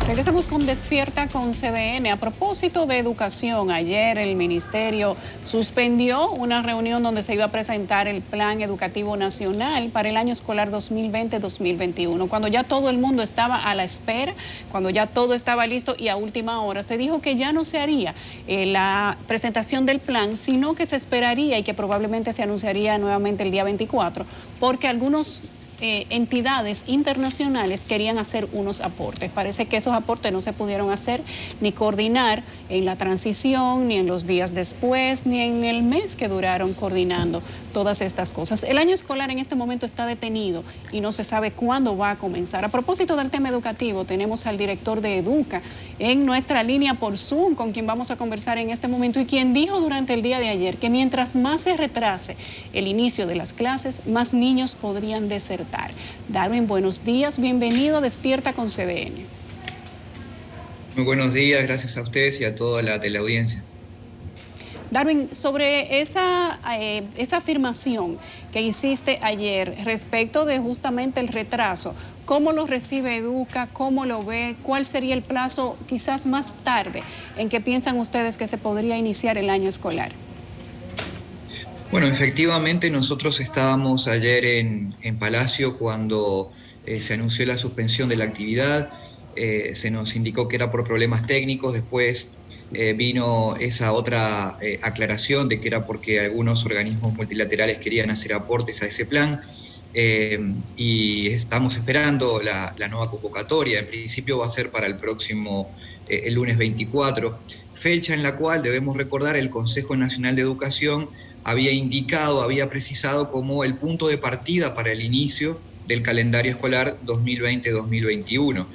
Regresamos con Despierta con CDN. A propósito de educación, ayer el ministerio suspendió una reunión donde se iba a presentar el Plan Educativo Nacional para el año escolar 2020-2021. Cuando ya todo el mundo estaba a la espera, cuando ya todo estaba listo y a última hora se dijo que ya no se haría la presentación del plan, sino que se esperaría y que probablemente se anunciaría nuevamente el día 24, porque algunos entidades internacionales querían hacer unos aportes. Parece que esos aportes no se pudieron hacer ni coordinar en la transición, ni en los días después, ni en el mes que duraron coordinando todas estas cosas. El año escolar en este momento está detenido y no se sabe cuándo va a comenzar. A propósito del tema educativo, tenemos al director de Educa en nuestra línea por Zoom, con quien vamos a conversar en este momento y quien dijo durante el día de ayer que mientras más se retrase el inicio de las clases, más niños podrían desertar. Darwin, buenos días, bienvenido a Despierta con CDN. Muy buenos días, gracias a ustedes y a toda la teleaudiencia. Darwin, sobre esa afirmación que hiciste ayer respecto de justamente el retraso, ¿cómo lo recibe Educa? ¿Cómo lo ve? ¿Cuál sería el plazo quizás más tarde en que piensan ustedes que se podría iniciar el año escolar? Bueno, efectivamente nosotros estábamos ayer en Palacio cuando se anunció la suspensión de la actividad, se nos indicó que era por problemas técnicos, después vino esa otra aclaración de que era porque algunos organismos multilaterales querían hacer aportes a ese plan y estamos esperando la nueva convocatoria. En principio va a ser para el próximo el lunes 24, fecha en la cual debemos recordar el Consejo Nacional de Educación había precisado como el punto de partida para el inicio del calendario escolar 2020-2021.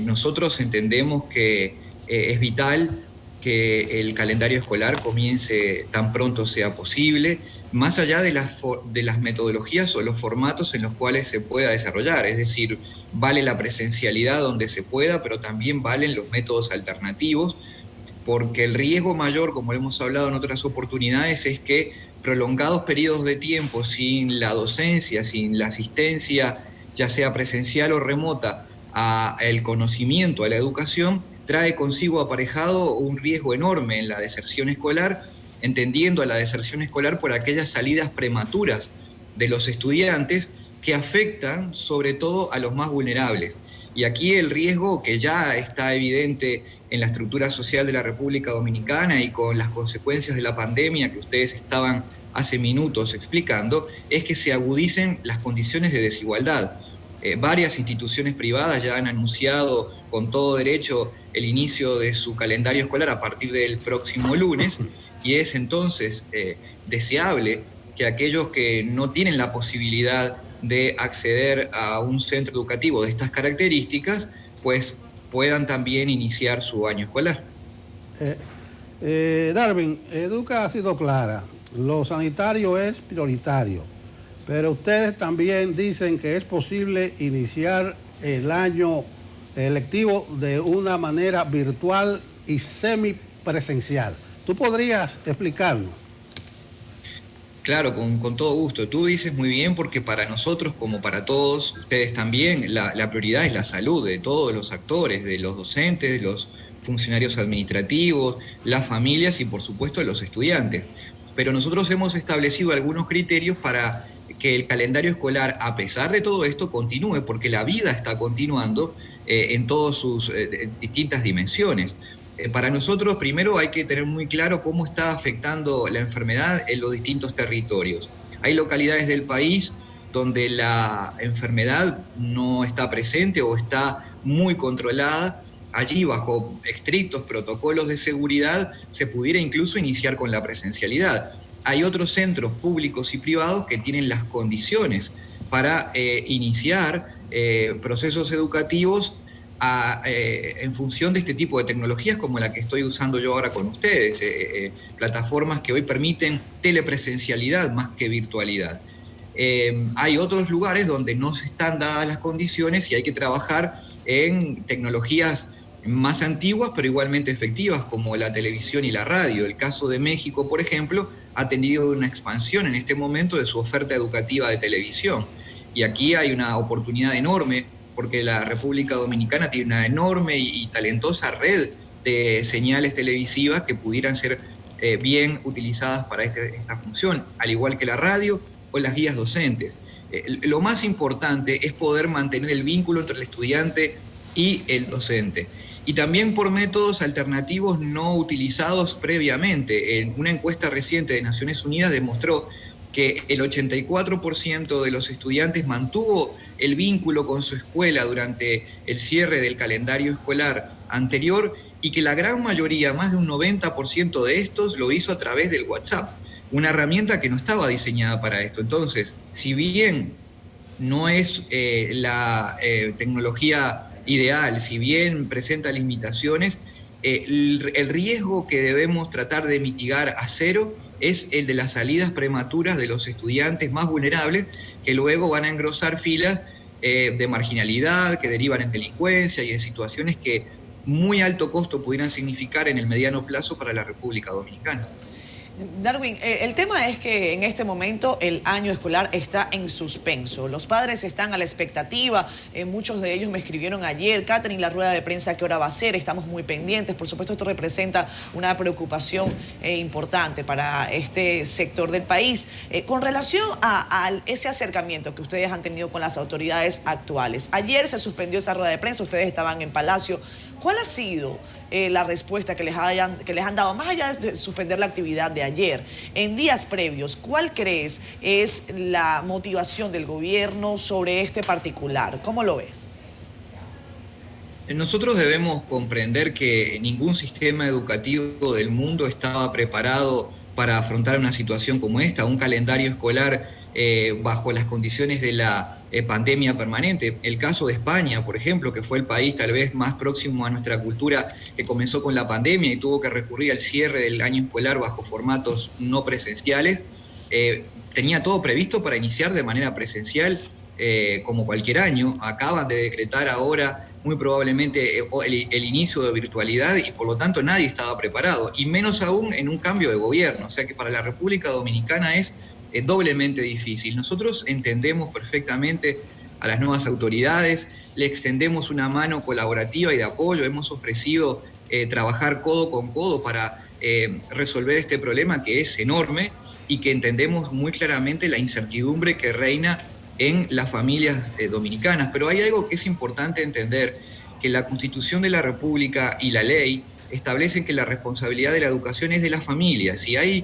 Nosotros entendemos que es vital que el calendario escolar comience tan pronto sea posible, más allá de las metodologías o los formatos en los cuales se pueda desarrollar. Es decir, vale la presencialidad donde se pueda, pero también valen los métodos alternativos, porque el riesgo mayor, como hemos hablado en otras oportunidades, es que prolongados periodos de tiempo sin la docencia, sin la asistencia, ya sea presencial o remota, al conocimiento, a la educación, trae consigo aparejado un riesgo enorme en la deserción escolar, entendiendo a la deserción escolar por aquellas salidas prematuras de los estudiantes que afectan sobre todo a los más vulnerables. Y aquí el riesgo que ya está evidente en la estructura social de la República Dominicana y con las consecuencias de la pandemia que ustedes estaban hace minutos explicando, es que se agudicen las condiciones de desigualdad. Varias instituciones privadas ya han anunciado con todo derecho el inicio de su calendario escolar a partir del próximo lunes, y es entonces deseable que aquellos que no tienen la posibilidad de acceder a un centro educativo de estas características, pues puedan también iniciar su año escolar. Darwin, Educa ha sido clara, lo sanitario es prioritario, pero ustedes también dicen que es posible iniciar el año lectivo de una manera virtual y semipresencial. ¿Tú podrías explicarnos? Claro, con todo gusto. Tú dices muy bien, porque para nosotros, como para todos ustedes también, la prioridad es la salud de todos los actores, de los docentes, de los funcionarios administrativos, las familias y por supuesto los estudiantes. Pero nosotros hemos establecido algunos criterios para que el calendario escolar, a pesar de todo esto, continúe, porque la vida está continuando en todas sus distintas dimensiones. Para nosotros, primero hay que tener muy claro cómo está afectando la enfermedad en los distintos territorios. Hay localidades del país donde la enfermedad no está presente o está muy controlada. Allí, bajo estrictos protocolos de seguridad, se pudiera incluso iniciar con la presencialidad. Hay otros centros públicos y privados que tienen las condiciones para iniciar procesos educativos en función de este tipo de tecnologías como la que estoy usando yo ahora con ustedes, plataformas que hoy permiten telepresencialidad más que virtualidad. Hay otros lugares donde no se están dadas las condiciones y hay que trabajar en tecnologías más antiguas pero igualmente efectivas como la televisión y la radio. El caso de México, por ejemplo, ha tenido una expansión en este momento de su oferta educativa de televisión, y aquí hay una oportunidad enorme porque la República Dominicana tiene una enorme y talentosa red de señales televisivas que pudieran ser bien utilizadas para esta función, al igual que la radio o las guías docentes. Lo más importante es poder mantener el vínculo entre el estudiante y el docente. Y también por métodos alternativos no utilizados previamente. En una encuesta reciente de Naciones Unidas demostró que el 84% de los estudiantes mantuvo el vínculo con su escuela durante el cierre del calendario escolar anterior y que la gran mayoría, más de un 90% de estos, lo hizo a través del WhatsApp, una herramienta que no estaba diseñada para esto. Entonces, si bien no es la tecnología ideal, si bien presenta limitaciones, el riesgo que debemos tratar de mitigar a cero es el de las salidas prematuras de los estudiantes más vulnerables, que luego van a engrosar filas de marginalidad, que derivan en delincuencia y en situaciones que muy alto costo pudieran significar en el mediano plazo para la República Dominicana. Darwin, el tema es que en este momento el año escolar está en suspenso. Los padres están a la expectativa, muchos de ellos me escribieron ayer, Catherine, la rueda de prensa, ¿qué hora va a ser? Estamos muy pendientes. Por supuesto, esto representa una preocupación importante para este sector del país. Con relación a ese acercamiento que ustedes han tenido con las autoridades actuales, ayer se suspendió esa rueda de prensa, ustedes estaban en Palacio. ¿Cuál ha sido la respuesta que les han dado, más allá de suspender la actividad de ayer, en días previos? ¿Cuál crees es la motivación del gobierno sobre este particular? ¿Cómo lo ves? Nosotros debemos comprender que ningún sistema educativo del mundo estaba preparado para afrontar una situación como esta, un calendario escolar bajo las condiciones de la pandemia permanente. El caso de España, por ejemplo, que fue el país tal vez más próximo a nuestra cultura, que comenzó con la pandemia y tuvo que recurrir al cierre del año escolar bajo formatos no presenciales, tenía todo previsto para iniciar de manera presencial como cualquier año. Acaban de decretar ahora muy probablemente el inicio de virtualidad y por lo tanto nadie estaba preparado, y menos aún en un cambio de gobierno. O sea que para la República Dominicana es doblemente difícil. Nosotros entendemos perfectamente a las nuevas autoridades, le extendemos una mano colaborativa y de apoyo, hemos ofrecido trabajar codo con codo para resolver este problema que es enorme y que entendemos muy claramente la incertidumbre que reina en las familias dominicanas. Pero hay algo que es importante entender, que la Constitución de la República y la ley establecen que la responsabilidad de la educación es de las familias, y hay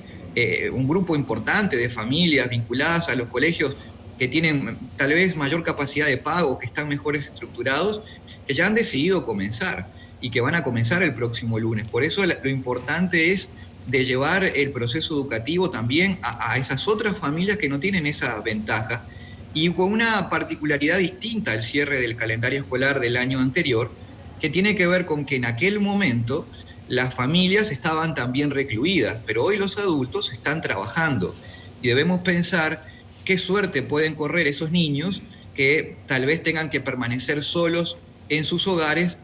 un grupo importante de familias vinculadas a los colegios que tienen tal vez mayor capacidad de pago, que están mejores estructurados, que ya han decidido comenzar y que van a comenzar el próximo lunes. Por eso lo importante es de llevar el proceso educativo también a esas otras familias que no tienen esa ventaja, y con una particularidad distinta al cierre del calendario escolar del año anterior, que tiene que ver con que en aquel momento las familias estaban también recluidas, pero hoy los adultos están trabajando y debemos pensar qué suerte pueden correr esos niños que tal vez tengan que permanecer solos en sus hogares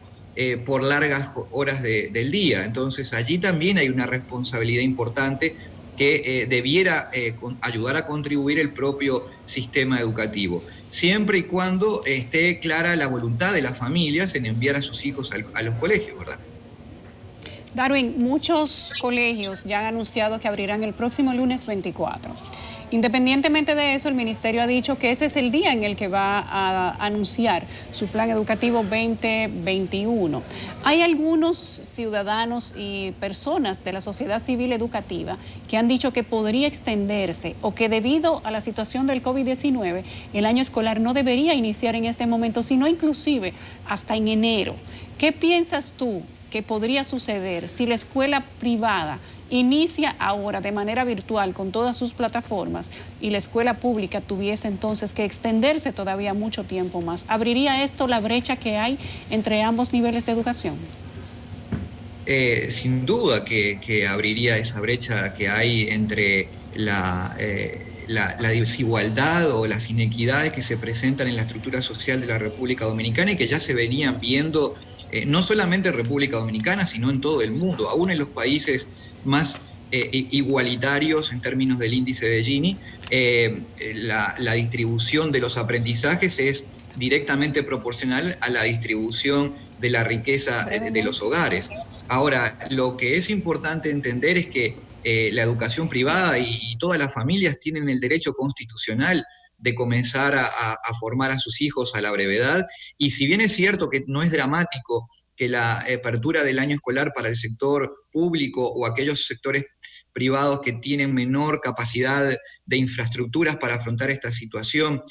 por largas horas del día. Entonces allí también hay una responsabilidad importante que debiera ayudar a contribuir el propio sistema educativo, siempre y cuando esté clara la voluntad de las familias en enviar a sus hijos a los colegios, ¿verdad? Darwin, muchos colegios ya han anunciado que abrirán el próximo lunes 24. Independientemente de eso, el ministerio ha dicho que ese es el día en el que va a anunciar su plan educativo 2021. Hay algunos ciudadanos y personas de la sociedad civil educativa que han dicho que podría extenderse o que debido a la situación del COVID-19, el año escolar no debería iniciar en este momento, sino inclusive hasta en enero. ¿Qué piensas tú que podría suceder si la escuela privada inicia ahora de manera virtual con todas sus plataformas y la escuela pública tuviese entonces que extenderse todavía mucho tiempo más? ¿Abriría esto la brecha que hay entre ambos niveles de educación? Sin duda que abriría esa brecha que hay entre la desigualdad o las inequidades que se presentan en la estructura social de la República Dominicana y que ya se venían viendo no solamente en República Dominicana, sino en todo el mundo, aún en los países más igualitarios en términos del índice de Gini. La distribución de los aprendizajes es directamente proporcional a la distribución de la riqueza de los hogares. Ahora, lo que es importante entender es que la educación privada y todas las familias tienen el derecho constitucional de comenzar a formar a sus hijos a la brevedad, y si bien es cierto que no es dramático que la apertura del año escolar para el sector público o aquellos sectores privados que tienen menor capacidad de infraestructuras para afrontar esta situación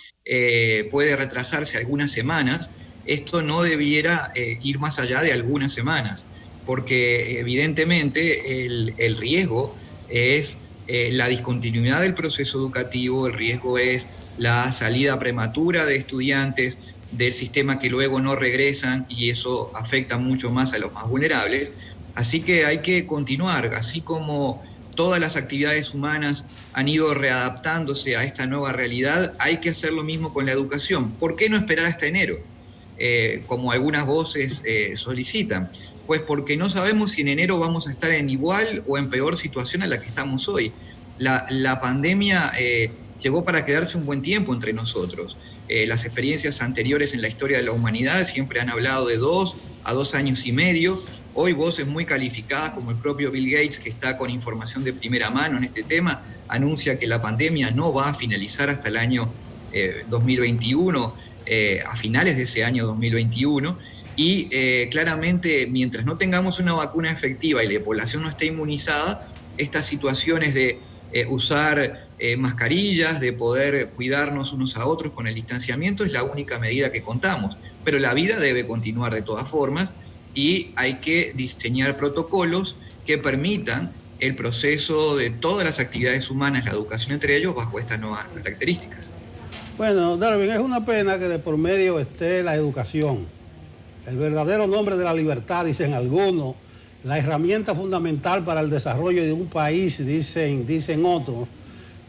puede retrasarse algunas semanas, esto no debiera ir más allá de algunas semanas, porque evidentemente el riesgo es la discontinuidad del proceso educativo, el riesgo es la salida prematura de estudiantes del sistema que luego no regresan, y eso afecta mucho más a los más vulnerables. Así que hay que continuar, así como todas las actividades humanas han ido readaptándose a esta nueva realidad, hay que hacer lo mismo con la educación. ¿Por qué no esperar hasta enero? Como algunas voces solicitan. Pues porque no sabemos si en enero vamos a estar en igual o en peor situación a la que estamos hoy. La pandemia llegó para quedarse un buen tiempo entre nosotros. Las experiencias anteriores en la historia de la humanidad siempre han hablado de 2 a 2 años y medio. Hoy voces muy calificadas, como el propio Bill Gates, que está con información de primera mano en este tema, anuncia que la pandemia no va a finalizar hasta el año 2021, a finales de ese año 2021, y claramente mientras no tengamos una vacuna efectiva y la población no esté inmunizada, estas situaciones de usar mascarillas, de poder cuidarnos unos a otros con el distanciamiento es la única medida que contamos. Pero la vida debe continuar de todas formas y hay que diseñar protocolos que permitan el proceso de todas las actividades humanas, la educación entre ellos, bajo estas nuevas características. Bueno, Darwin, es una pena que de por medio esté la educación, el verdadero nombre de la libertad, dicen algunos, la herramienta fundamental para el desarrollo de un país, dicen otros,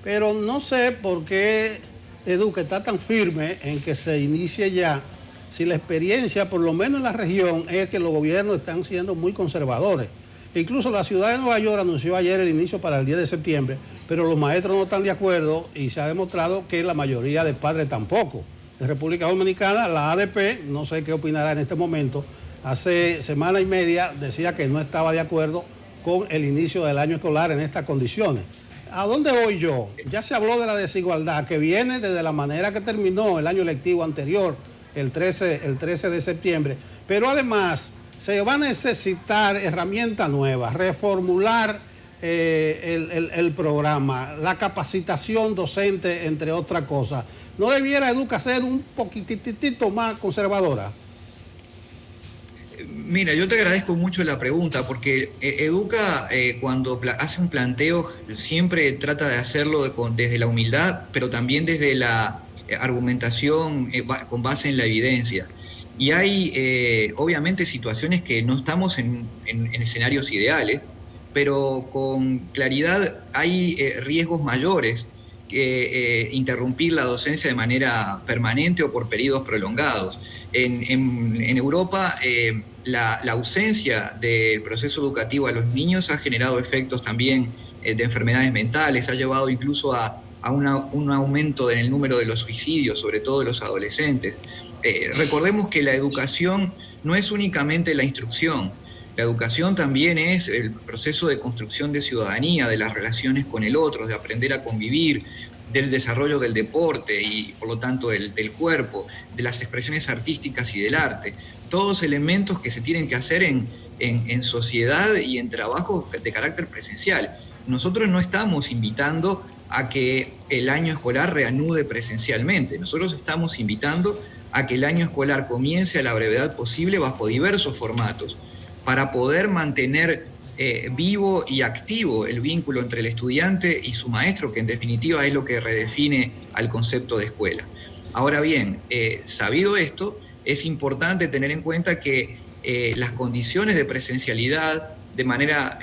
pero no sé por qué Educa está tan firme en que se inicie ya, si la experiencia, por lo menos en la región, es que los gobiernos están siendo muy conservadores. Incluso la ciudad de Nueva York anunció ayer el inicio para el 10 de septiembre, pero los maestros no están de acuerdo y se ha demostrado que la mayoría de padres tampoco. En República Dominicana, la ADP, no sé qué opinará en este momento, hace semana y media decía que no estaba de acuerdo con el inicio del año escolar en estas condiciones. ¿A dónde voy yo? Ya se habló de la desigualdad que viene desde la manera que terminó el año lectivo anterior, el 13 de septiembre, pero además se va a necesitar herramientas nuevas, reformular el programa, la capacitación docente, entre otras cosas. ¿No debiera Educa ser un poquitito más conservadora? Mira, yo te agradezco mucho la pregunta, porque Educa cuando hace un planteo siempre trata de hacerlo desde la humildad, pero también desde la argumentación con base en la evidencia. Y hay obviamente situaciones que no estamos en escenarios ideales, pero con claridad hay riesgos mayores que interrumpir la docencia de manera permanente o por periodos prolongados. En Europa la ausencia del proceso educativo a los niños ha generado efectos también de enfermedades mentales, ha llevado incluso a un aumento en el número de los suicidios, sobre todo de los adolescentes. Recordemos que la educación no es únicamente la instrucción, la educación también es el proceso de construcción de ciudadanía, de las relaciones con el otro, de aprender a convivir, del desarrollo del deporte y por lo tanto del cuerpo, de las expresiones artísticas y del arte. Todos elementos que se tienen que hacer en sociedad y en trabajos de carácter presencial. Nosotros no estamos invitando a que el año escolar reanude presencialmente. Nosotros estamos invitando a que el año escolar comience a la brevedad posible bajo diversos formatos para poder mantener vivo y activo el vínculo entre el estudiante y su maestro, que en definitiva es lo que redefine al concepto de escuela. Ahora bien, sabido esto, es importante tener en cuenta que las condiciones de presencialidad de manera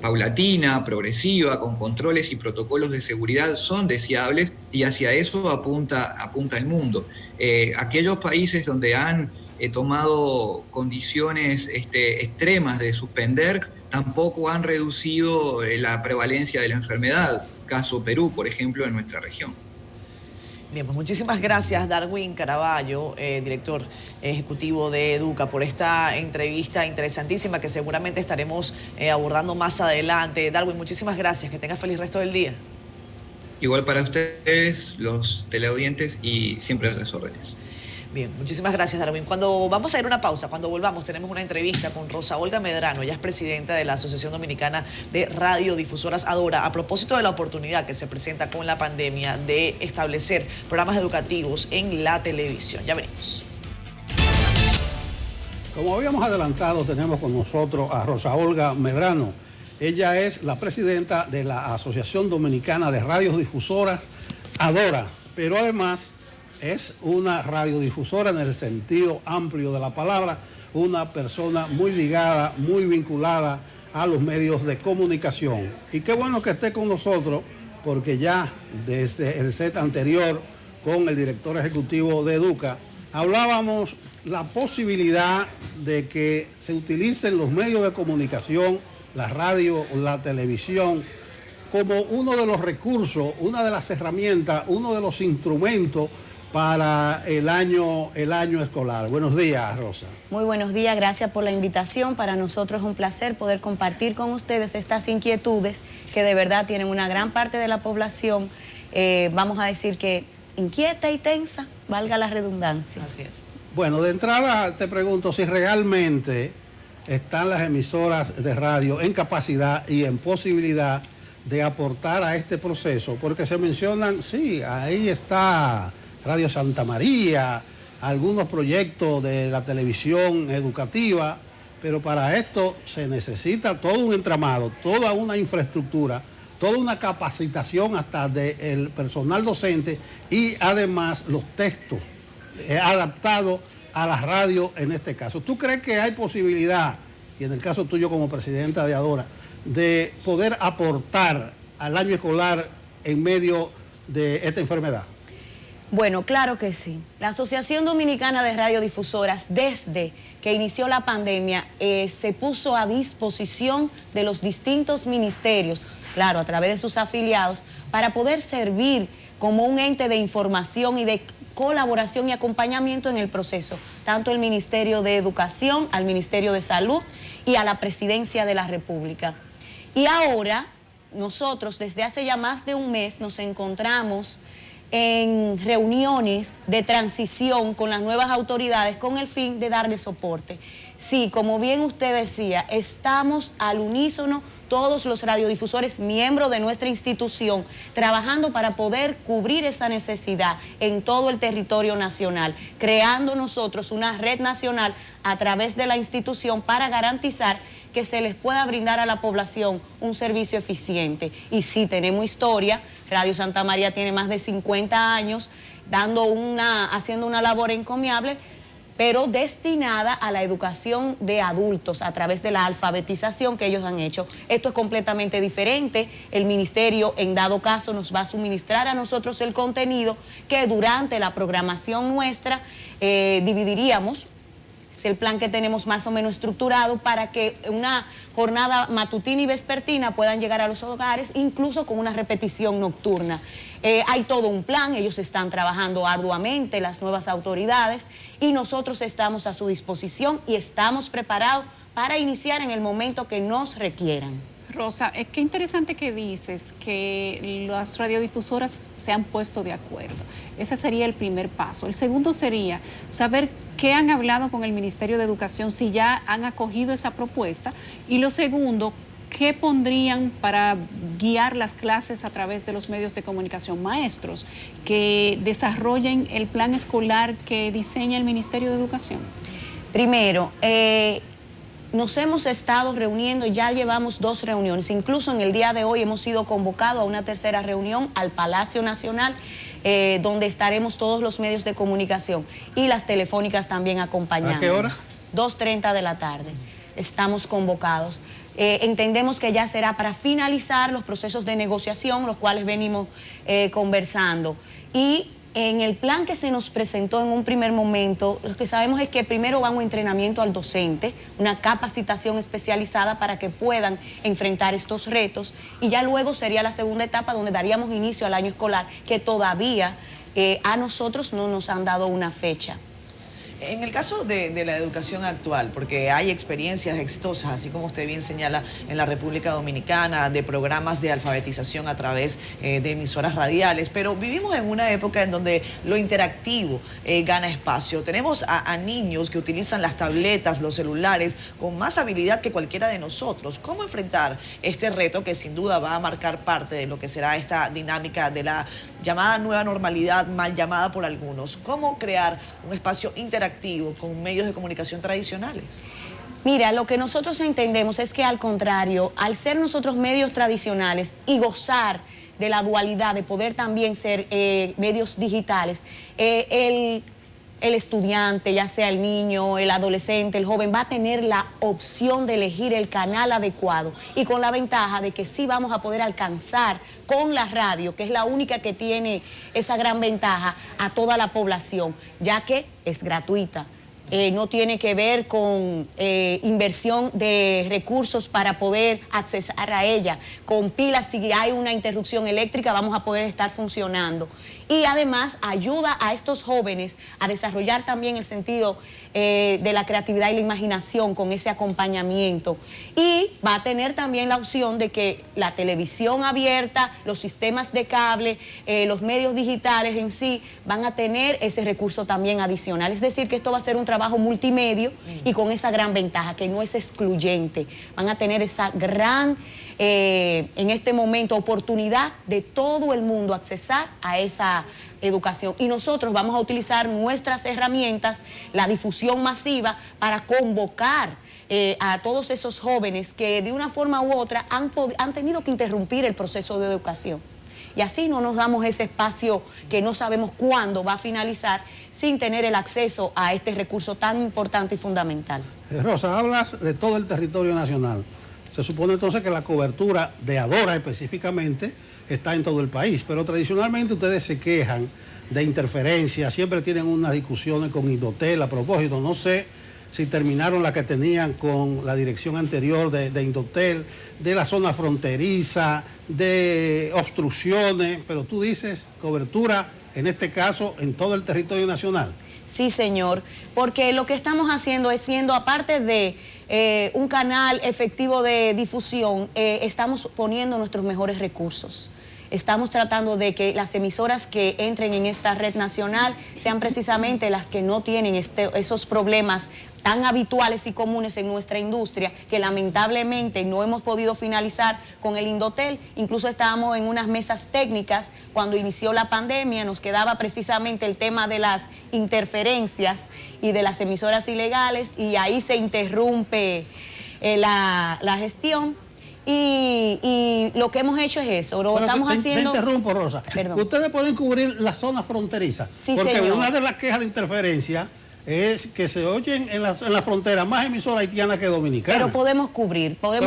paulatina, progresiva, con controles y protocolos de seguridad son deseables y hacia eso apunta el mundo. Aquellos países donde han tomado condiciones extremas de suspender tampoco han reducido la prevalencia de la enfermedad, caso Perú, por ejemplo, en nuestra región. Bien, pues muchísimas gracias, Darwin Caraballo, director ejecutivo de Educa, por esta entrevista interesantísima que seguramente estaremos abordando más adelante. Darwin, muchísimas gracias, que tengas feliz resto del día. Igual para ustedes, los teleaudientes, y siempre a las órdenes. Bien, muchísimas gracias, Darwin. Vamos a ir a una pausa, cuando volvamos tenemos una entrevista con Rosa Olga Medrano. Ella es presidenta de la Asociación Dominicana de Radiodifusoras, ADORA, a propósito de la oportunidad que se presenta con la pandemia de establecer programas educativos en la televisión. Ya venimos. Como habíamos adelantado, tenemos con nosotros a Rosa Olga Medrano. Ella es la presidenta de la Asociación Dominicana de Radiodifusoras, ADORA, pero además es una radiodifusora en el sentido amplio de la palabra, una persona muy ligada, muy vinculada a los medios de comunicación. Y qué bueno que esté con nosotros, porque ya desde el set anterior con el director ejecutivo de Educa, hablábamos la posibilidad de que se utilicen los medios de comunicación, la radio, la televisión, como uno de los recursos, una de las herramientas, uno de los instrumentos para el año escolar. Buenos días, Rosa. Muy buenos días, gracias por la invitación. Para nosotros es un placer poder compartir con ustedes estas inquietudes que de verdad tienen una gran parte de la población, vamos a decir que inquieta y tensa, valga la redundancia. Así es. Bueno, de entrada te pregunto si realmente están las emisoras de radio en capacidad y en posibilidad de aportar a este proceso, porque se mencionan, sí, ahí está Radio Santa María, algunos proyectos de la televisión educativa, pero para esto se necesita todo un entramado, toda una infraestructura, toda una capacitación hasta del personal docente y además los textos adaptados a la radio en este caso. ¿Tú crees que hay posibilidad, y en el caso tuyo como presidenta de ADORA, de poder aportar al año escolar en medio de esta enfermedad? Bueno, claro que sí. La Asociación Dominicana de Radiodifusoras, desde que inició la pandemia, se puso a disposición de los distintos ministerios, claro, a través de sus afiliados, para poder servir como un ente de información y de colaboración y acompañamiento en el proceso, tanto el Ministerio de Educación, al Ministerio de Salud y a la Presidencia de la República. Y ahora, nosotros, desde hace ya más de un mes, nos encontramos en reuniones de transición con las nuevas autoridades con el fin de darle soporte. Sí, como bien usted decía, estamos al unísono todos los radiodifusores miembros de nuestra institución trabajando para poder cubrir esa necesidad en todo el territorio nacional, creando nosotros una red nacional a través de la institución para garantizar que se les pueda brindar a la población un servicio eficiente. Y sí, tenemos historia. Radio Santa María tiene más de 50 años haciendo una labor encomiable, pero destinada a la educación de adultos a través de la alfabetización que ellos han hecho. Esto es completamente diferente. El ministerio, en dado caso, nos va a suministrar a nosotros el contenido que durante la programación nuestra dividiríamos. Es el plan que tenemos más o menos estructurado para que una jornada matutina y vespertina puedan llegar a los hogares, incluso con una repetición nocturna. Hay todo un plan, ellos están trabajando arduamente, las nuevas autoridades, y nosotros estamos a su disposición y estamos preparados para iniciar en el momento que nos requieran. Rosa, qué interesante que dices que las radiodifusoras se han puesto de acuerdo. Ese sería el primer paso. El segundo sería saber qué han hablado con el Ministerio de Educación, si ya han acogido esa propuesta. Y lo segundo, ¿qué pondrían para guiar las clases a través de los medios de comunicación? Maestros que desarrollen el plan escolar que diseña el Ministerio de Educación. Primero, nos hemos estado reuniendo, ya llevamos 2 reuniones, incluso en el día de hoy hemos sido convocados a una tercera reunión al Palacio Nacional, donde estaremos todos los medios de comunicación y las telefónicas también acompañando. ¿A qué hora? 2:30 de la tarde. Estamos convocados. Entendemos que ya será para finalizar los procesos de negociación, los cuales venimos conversando. Y en el plan que se nos presentó en un primer momento, lo que sabemos es que primero va un entrenamiento al docente, una capacitación especializada para que puedan enfrentar estos retos, y ya luego sería la segunda etapa donde daríamos inicio al año escolar, que todavía A nosotros no nos han dado una fecha. En el caso de la educación actual, porque hay experiencias exitosas, así como usted bien señala, en la República Dominicana, de programas de alfabetización a través de emisoras radiales, pero vivimos en una época en donde lo interactivo gana espacio. Tenemos a niños que utilizan las tabletas, los celulares, con más habilidad que cualquiera de nosotros. ¿Cómo enfrentar este reto que sin duda va a marcar parte de lo que será esta dinámica de la llamada nueva normalidad, mal llamada por algunos? ¿Cómo crear un espacio interactivo con medios de comunicación tradicionales? Mira, lo que nosotros entendemos es que al contrario, al ser nosotros medios tradicionales y gozar de la dualidad, de poder también ser medios digitales, el estudiante, ya sea el niño, el adolescente, el joven, va a tener la opción de elegir el canal adecuado y con la ventaja de que sí vamos a poder alcanzar con la radio, que es la única que tiene esa gran ventaja, a toda la población, ya que es gratuita. No tiene que ver con inversión de recursos para poder accesar a ella. Con pilas, si hay una interrupción eléctrica, vamos a poder estar funcionando. Y además ayuda a estos jóvenes a desarrollar también el sentido de la creatividad y la imaginación con ese acompañamiento. Y va a tener también la opción de que la televisión abierta, los sistemas de cable, los medios digitales en sí, van a tener ese recurso también adicional. Es decir, que esto va a ser un trabajo multimedio y con esa gran ventaja, que no es excluyente. Van a tener esa gran, en este momento, oportunidad de todo el mundo accesar a esa educación. Y nosotros vamos a utilizar nuestras herramientas, la difusión masiva, para convocar a todos esos jóvenes que de una forma u otra han tenido que interrumpir el proceso de educación. Y así no nos damos ese espacio que no sabemos cuándo va a finalizar sin tener el acceso a este recurso tan importante y fundamental. Rosa, hablas de todo el territorio nacional. Se supone entonces que la cobertura de Adora específicamente está en todo el país, pero tradicionalmente ustedes se quejan de interferencias, siempre tienen unas discusiones con Indotel a propósito. No sé si terminaron la que tenían con la dirección anterior de Indotel, de la zona fronteriza, de obstrucciones, pero tú dices cobertura, en este caso, en todo el territorio nacional. Sí, señor, porque lo que estamos haciendo es siendo, aparte de un canal efectivo de difusión, estamos poniendo nuestros mejores recursos. Estamos tratando de que las emisoras que entren en esta red nacional sean precisamente las que no tienen esos problemas tan habituales y comunes en nuestra industria, que lamentablemente no hemos podido finalizar con el Indotel. Incluso estábamos en unas mesas técnicas cuando inició la pandemia, nos quedaba precisamente el tema de las interferencias y de las emisoras ilegales, y ahí se interrumpe la gestión. Y lo que hemos hecho es eso, lo estamos haciendo... Te interrumpo, Rosa. Perdón. Ustedes pueden cubrir la zona fronteriza. Sí, porque señor. Una de las quejas de interferencia es que se oyen en la frontera más emisoras haitianas que dominicanas. Pero podemos cubrir, Para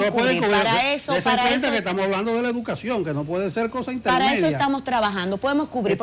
eso... que estamos hablando de la educación, que no puede ser cosa intermedia. Para eso estamos trabajando, podemos cubrir.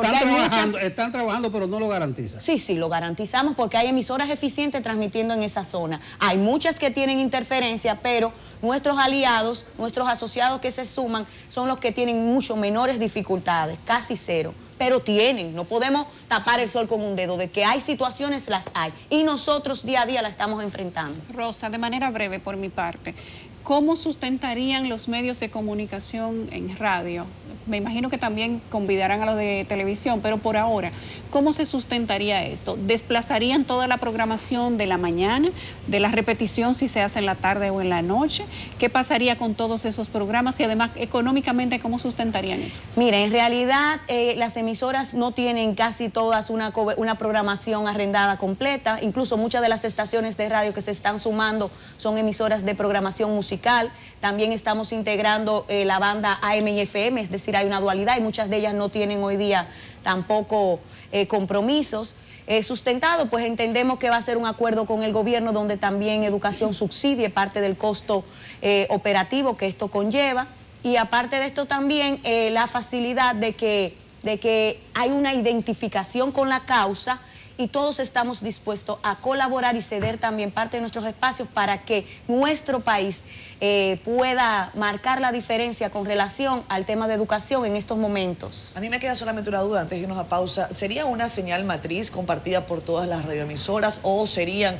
Están trabajando, pero no lo garantizan. Sí, lo garantizamos porque hay emisoras eficientes transmitiendo en esa zona. Hay muchas que tienen interferencia, pero nuestros aliados, nuestros asociados que se suman, son los que tienen mucho menores dificultades, casi cero. Pero tienen, no podemos tapar el sol con un dedo, de que hay situaciones, las hay, y nosotros día a día la estamos enfrentando. Rosa, de manera breve por mi parte, ¿cómo sustentarían los medios de comunicación en radio? Me imagino que también convidarán a los de televisión, pero por ahora, ¿cómo se sustentaría esto? ¿Desplazarían toda la programación de la mañana, de la repetición si se hace en la tarde o en la noche? ¿Qué pasaría con todos esos programas? Y además, económicamente, ¿cómo sustentarían eso? Mira, en realidad las emisoras no tienen casi todas una programación arrendada completa. Incluso muchas de las estaciones de radio que se están sumando son emisoras de programación musical. También estamos integrando la banda AM y FM, es decir, hay una dualidad y muchas de ellas no tienen hoy día tampoco compromisos. Sustentado, pues entendemos que va a ser un acuerdo con el gobierno donde también educación subsidie parte del costo operativo que esto conlleva, y aparte de esto también la facilidad de que de que hay una identificación con la causa y todos estamos dispuestos a colaborar y ceder también parte de nuestros espacios para que nuestro país pueda marcar la diferencia con relación al tema de educación en estos momentos. A mí me queda solamente una duda antes de irnos a pausa. ¿Sería una señal matriz compartida por todas las radioemisoras o serían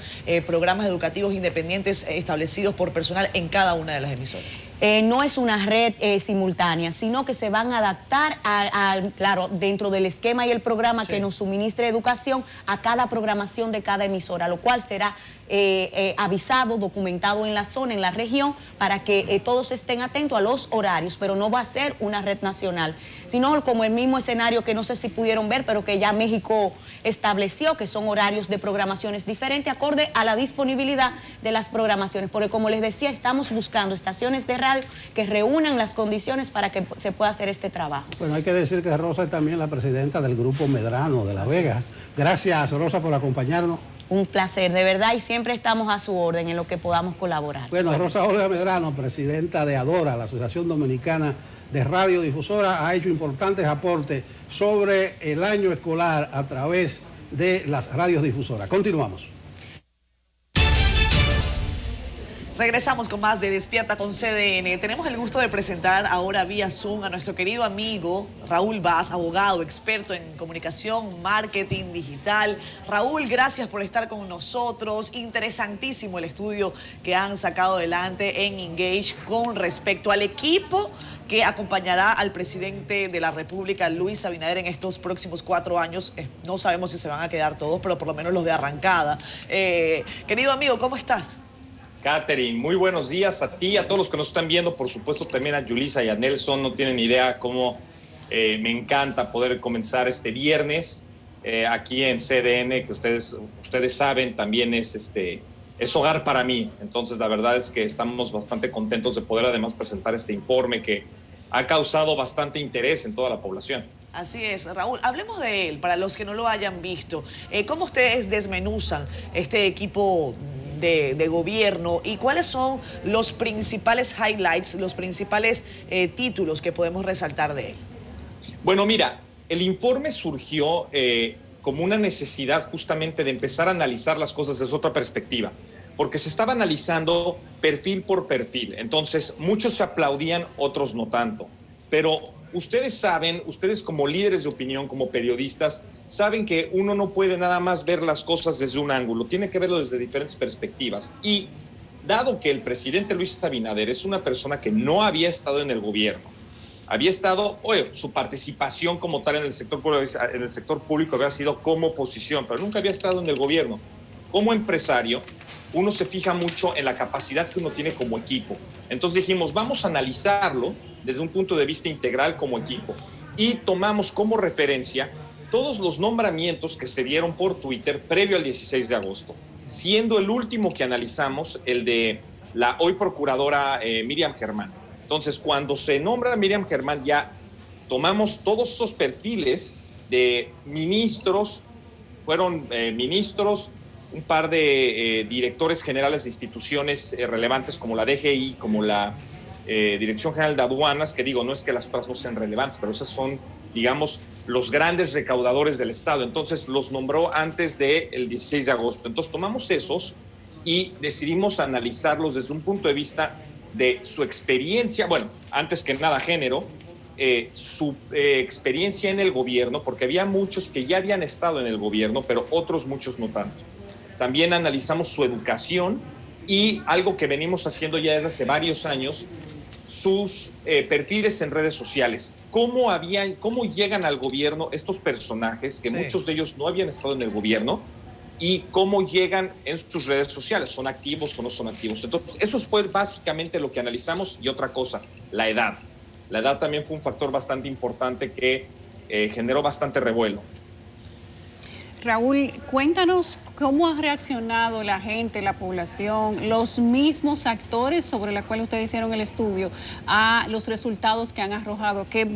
programas educativos independientes establecidos por personal en cada una de las emisoras? No es una red simultánea, sino que se van a adaptar, claro, dentro del esquema y el programa que nos suministre educación a cada programación de cada emisora, lo cual será avisado, documentado en la zona, en la región, para que todos estén atentos a los horarios, pero no va a ser una red nacional, sino como el mismo escenario que no sé si pudieron ver, pero que ya México estableció, que son horarios de programaciones diferentes, acorde a la disponibilidad de las programaciones, porque como les decía, estamos buscando estaciones de radio que reúnan las condiciones para que se pueda hacer este trabajo. Bueno, hay que decir que Rosa es también la presidenta del Grupo Medrano de La Vega. Gracias, Rosa, por acompañarnos. Un placer, de verdad, y siempre estamos a su orden en lo que podamos colaborar. Bueno, Rosa Olga Medrano, presidenta de ADORA, la Asociación Dominicana de Radiodifusora, ha hecho importantes aportes sobre el año escolar a través de las radiodifusoras. Continuamos. Regresamos con más de Despierta con CDN. Tenemos el gusto de presentar ahora vía Zoom a nuestro querido amigo Raúl Vaz, abogado, experto en comunicación, marketing digital. Raúl, gracias por estar con nosotros. Interesantísimo el estudio que han sacado adelante en Engage con respecto al equipo que acompañará al presidente de la República, Luis Abinader, en estos próximos 4 años. No sabemos si se van a quedar todos, pero por lo menos los de arrancada. Querido amigo, ¿cómo estás? Catherine, muy buenos días a ti, a todos los que nos están viendo, por supuesto también a Yulisa y a Nelson. No tienen idea cómo me encanta poder comenzar este viernes aquí en CDN, que ustedes saben, también es hogar para mí. Entonces la verdad es que estamos bastante contentos de poder además presentar este informe que ha causado bastante interés en toda la población. Así es, Raúl, hablemos de él, para los que no lo hayan visto. ¿Cómo ustedes desmenuzan este equipo de gobierno y cuáles son los principales highlights, los principales títulos que podemos resaltar de él? Bueno, mira, el informe surgió como una necesidad justamente de empezar a analizar las cosas desde otra perspectiva, porque se estaba analizando perfil por perfil. Entonces, muchos se aplaudían, otros no tanto. Pero ustedes saben, ustedes como líderes de opinión, como periodistas, saben que uno no puede nada más ver las cosas desde un ángulo, tiene que verlo desde diferentes perspectivas. Y dado que el presidente Luis Abinader es una persona que no había estado en el gobierno, había estado, su participación como tal en el sector público había sido como oposición, pero nunca había estado en el gobierno. Como empresario, uno se fija mucho en la capacidad que uno tiene como equipo. Entonces dijimos, vamos a analizarlo desde un punto de vista integral como equipo. Y tomamos como referencia todos los nombramientos que se dieron por Twitter previo al 16 de agosto, siendo el último que analizamos el de la hoy procuradora Miriam Germán. Entonces, cuando se nombra a Miriam Germán, ya tomamos todos esos perfiles de ministros, fueron ministros, un par de directores generales de instituciones relevantes como la DGI, como la Dirección General de Aduanas, que digo, no es que las otras no sean relevantes, pero esas son, digamos, los grandes recaudadores del Estado. Entonces los nombró antes del 16 de agosto. Entonces tomamos esos y decidimos analizarlos desde un punto de vista de su experiencia, bueno, antes que nada género, su experiencia en el gobierno, porque había muchos que ya habían estado en el gobierno, pero otros muchos no tanto. También analizamos su educación y algo que venimos haciendo ya desde hace varios años, sus perfiles en redes sociales. ¿Cómo llegan al gobierno estos personajes, que muchos de ellos no habían estado en el gobierno, y cómo llegan en sus redes sociales? ¿Son activos o no son activos? Entonces, eso fue básicamente lo que analizamos. Y otra cosa, la edad. La edad también fue un factor bastante importante que generó bastante revuelo. Raúl, cuéntanos cómo ha reaccionado la gente, la población, los mismos actores sobre los cuales ustedes hicieron el estudio, a los resultados que han arrojado, que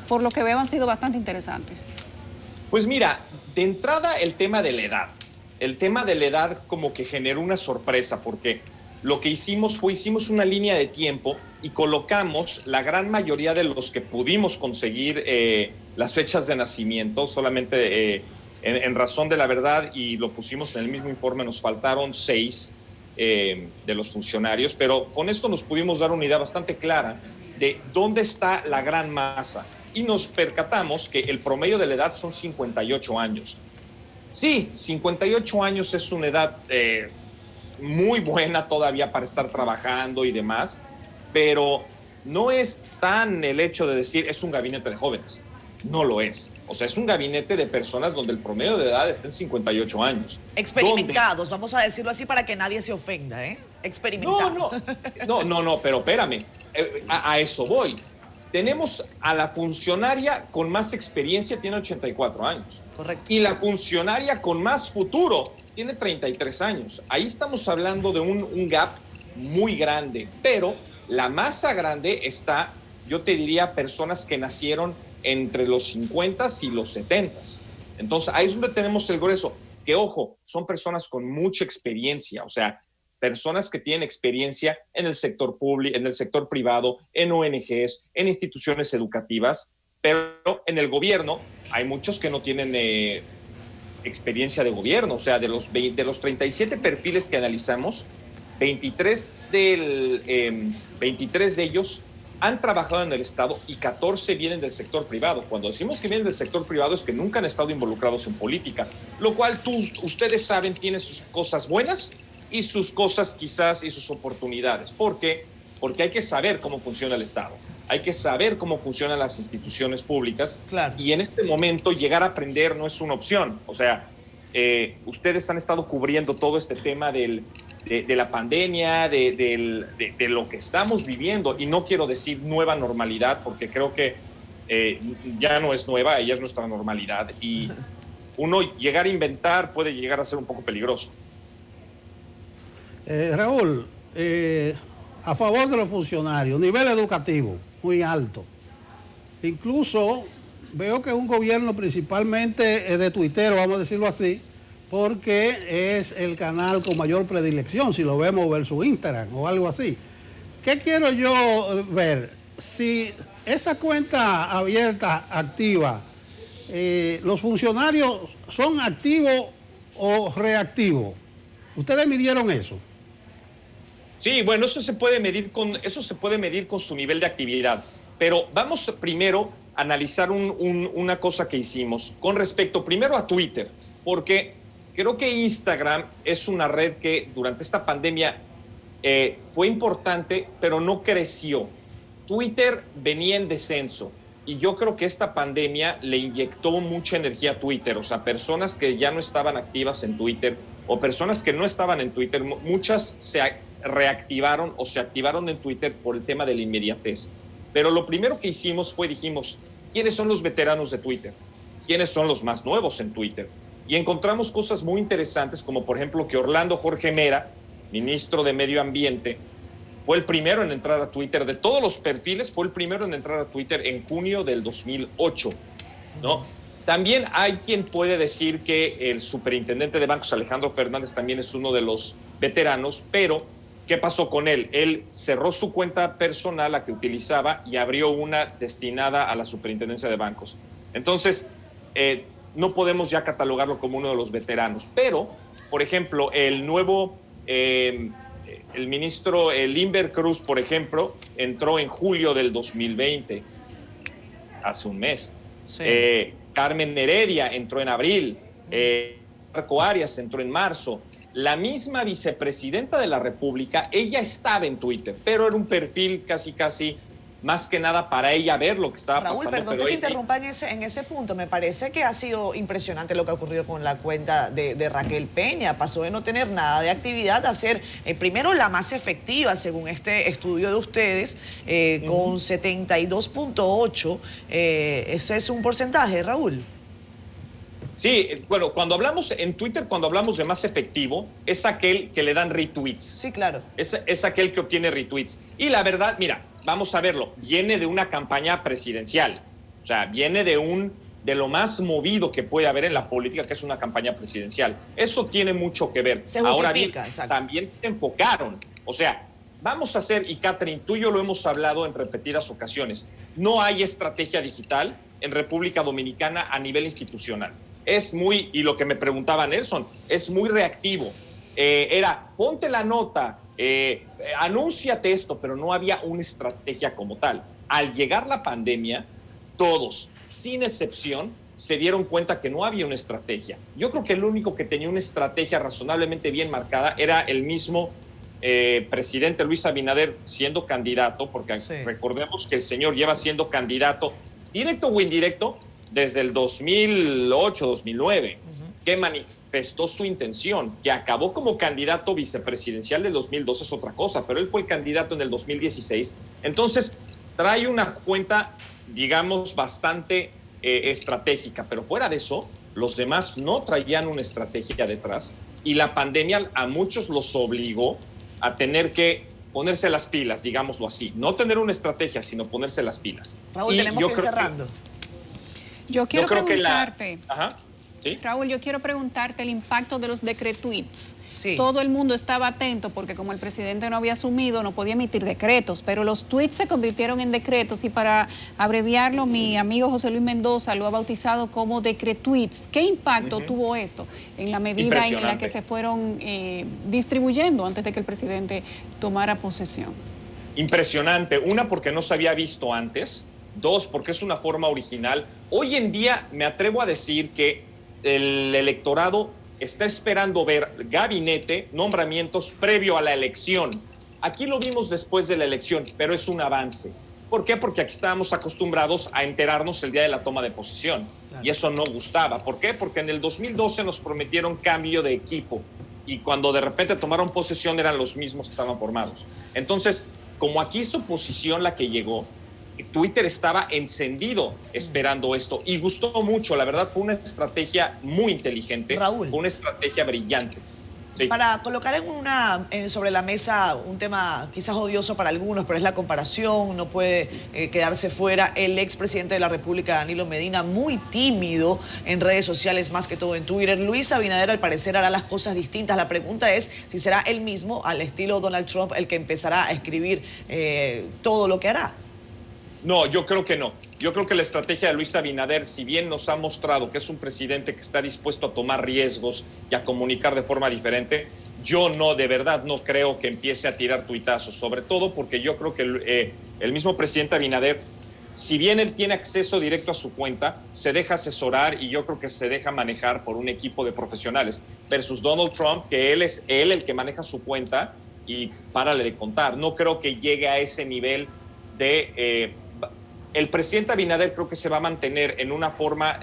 por lo que veo han sido bastante interesantes. Pues mira, de entrada el tema de la edad. El tema de la edad como que generó una sorpresa, porque lo que hicimos una línea de tiempo y colocamos la gran mayoría de los que pudimos conseguir las fechas de nacimiento, solamente en razón de la verdad, y lo pusimos en el mismo informe, nos faltaron 6 de los funcionarios, pero con esto nos pudimos dar una idea bastante clara de dónde está la gran masa, y nos percatamos que el promedio de la edad son 58 años. Sí, 58 años es una edad muy buena todavía para estar trabajando y demás, pero no es tan el hecho de decir es un gabinete de jóvenes. No lo es. O sea, es un gabinete de personas donde el promedio de edad está en 58 años. Experimentados, vamos a decirlo así para que nadie se ofenda, ¿eh? Experimentados. No, pero espérame, a eso voy. Tenemos a la funcionaria con más experiencia, tiene 84 años. Correcto. Y la funcionaria con más futuro tiene 33 años. Ahí estamos hablando de un gap muy grande, pero la masa grande está, yo te diría, personas que nacieron entre los 50 y los 70. Entonces, ahí es donde tenemos el grueso. Que, ojo, son personas con mucha experiencia, o sea, personas que tienen experiencia en el sector público, en el sector privado, en ONGs, en instituciones educativas, pero en el gobierno hay muchos que no tienen experiencia de gobierno. O sea, de los 37 perfiles que analizamos, 23 de ellos han trabajado en el Estado y 14 vienen del sector privado. Cuando decimos que vienen del sector privado es que nunca han estado involucrados en política, lo cual ustedes saben tiene sus cosas buenas y sus cosas quizás y sus oportunidades. ¿Por qué? Porque hay que saber cómo funciona el Estado, hay que saber cómo funcionan las instituciones públicas. Claro. Y en este momento llegar a aprender no es una opción. O sea, ustedes han estado cubriendo todo este tema de la pandemia, de lo que estamos viviendo, y no quiero decir nueva normalidad porque creo que ya no es nueva, ella es nuestra normalidad, y uno llegar a inventar puede llegar a ser un poco peligroso. Raúl, a favor de los funcionarios, nivel educativo muy alto. Incluso veo que es un gobierno principalmente de tuitero, vamos a decirlo así, porque es el canal con mayor predilección, si lo vemos versus Instagram o algo así. ¿Qué quiero yo ver? Si esa cuenta abierta, activa, los funcionarios son activos o reactivos. ¿Ustedes midieron eso? Sí, bueno, eso se puede medir con su nivel de actividad. Pero vamos primero a analizar una cosa que hicimos con respecto primero a Twitter, porque creo que Instagram es una red que durante esta pandemia fue importante, pero no creció. Twitter venía en descenso y yo creo que esta pandemia le inyectó mucha energía a Twitter. O sea, personas que ya no estaban activas en Twitter o personas que no estaban en Twitter, muchas se reactivaron o se activaron en Twitter por el tema de la inmediatez. Pero lo primero que hicimos fue, dijimos, ¿quiénes son los veteranos de Twitter? ¿Quiénes son los más nuevos en Twitter? Y encontramos cosas muy interesantes, como por ejemplo que Orlando Jorge Mera, ministro de Medio Ambiente, fue el primero en entrar a Twitter. De todos los perfiles, fue el primero en entrar a Twitter en junio del 2008, ¿no? También hay quien puede decir que el superintendente de bancos, Alejandro Fernández, también es uno de los veteranos, pero ¿qué pasó con él? Él cerró su cuenta personal, la que utilizaba, y abrió una destinada a la superintendencia de bancos. Entonces, no podemos ya catalogarlo como uno de los veteranos. Pero, por ejemplo, el nuevo, el ministro Limber Cruz, por ejemplo, entró en julio del 2020, hace un mes. Sí. Carmen Heredia entró en abril, Marco Arias entró en marzo. La misma vicepresidenta de la República, ella estaba en Twitter, pero era un perfil casi más que nada para ella ver lo que estaba pasando. Raúl, perdón que te interrumpa en ese punto. Me parece que ha sido impresionante lo que ha ocurrido con la cuenta de Raquel Peña. Pasó de no tener nada de actividad a ser primero la más efectiva, según este estudio de ustedes, con 72.8. Ese es un porcentaje, Raúl. Sí, bueno, cuando hablamos en Twitter, cuando hablamos de más efectivo, es aquel que le dan retweets. Sí, claro. Es aquel que obtiene retweets. Y la verdad, mira, vamos a verlo, viene de una campaña presidencial. O sea, viene de lo más movido que puede haber en la política, que es una campaña presidencial. Eso tiene mucho que ver. Ahora bien, también se enfocaron. O sea, vamos a hacer, y Catherine, tú y yo lo hemos hablado en repetidas ocasiones, no hay estrategia digital en República Dominicana a nivel institucional. Es muy, y lo que me preguntaba Nelson, es muy reactivo. Era, ponte la nota, anúnciate esto, pero no había una estrategia como tal. Al llegar la pandemia, todos, sin excepción, se dieron cuenta que no había una estrategia. Yo creo que el único que tenía una estrategia razonablemente bien marcada era el mismo presidente Luis Abinader siendo candidato, porque recordemos que el señor lleva siendo candidato, directo o indirecto, desde el 2008-2009, que manifestó su intención, que acabó como candidato vicepresidencial del 2012 es otra cosa, pero él fue el candidato en el 2016. Entonces, trae una cuenta, digamos, bastante estratégica, pero fuera de eso, los demás no traían una estrategia detrás y la pandemia a muchos los obligó a tener que ponerse las pilas, digámoslo así. No tener una estrategia, sino ponerse las pilas. Raúl, tenemos que ir cerrando. Yo quiero preguntarte, ¿sí? Raúl, yo quiero preguntarte el impacto de los decretweets. Sí. Todo el mundo estaba atento porque como el presidente no había asumido, no podía emitir decretos, pero los tweets se convirtieron en decretos y para abreviarlo, mi amigo José Luis Mendoza lo ha bautizado como decretweets. ¿Qué impacto tuvo esto en la medida en la que se fueron distribuyendo antes de que el presidente tomara posesión? Impresionante. Una, porque no se había visto antes. Dos, porque es una forma original. Hoy en día me atrevo a decir que el electorado está esperando ver gabinete, nombramientos previo a la elección. Aquí lo vimos después de la elección, pero es un avance. ¿Por qué? Porque aquí estábamos acostumbrados a enterarnos el día de la toma de posesión. Claro. Y eso no gustaba. ¿Por qué? Porque en el 2012 nos prometieron cambio de equipo y cuando de repente tomaron posesión eran los mismos que estaban formados. Entonces, como aquí es oposición la que llegó, Twitter estaba encendido esperando esto y gustó mucho. La verdad fue una estrategia muy inteligente. Raúl, fue una estrategia brillante. Sí. Para colocar sobre la mesa un tema quizás odioso para algunos, pero es la comparación, no puede quedarse fuera el expresidente de la República, Danilo Medina, muy tímido en redes sociales, más que todo en Twitter. Luis Abinader al parecer hará las cosas distintas. La pregunta es si será él mismo, al estilo Donald Trump, el que empezará a escribir todo lo que hará. No, yo creo que no. Yo creo que la estrategia de Luis Abinader, si bien nos ha mostrado que es un presidente que está dispuesto a tomar riesgos y a comunicar de forma diferente, yo de verdad no creo que empiece a tirar tuitazos, sobre todo porque yo creo que el mismo presidente Abinader, si bien él tiene acceso directo a su cuenta, se deja asesorar y yo creo que se deja manejar por un equipo de profesionales, versus Donald Trump, que él es el que maneja su cuenta y párale de contar. No creo que llegue a ese nivel de... el presidente Abinader creo que se va a mantener en una forma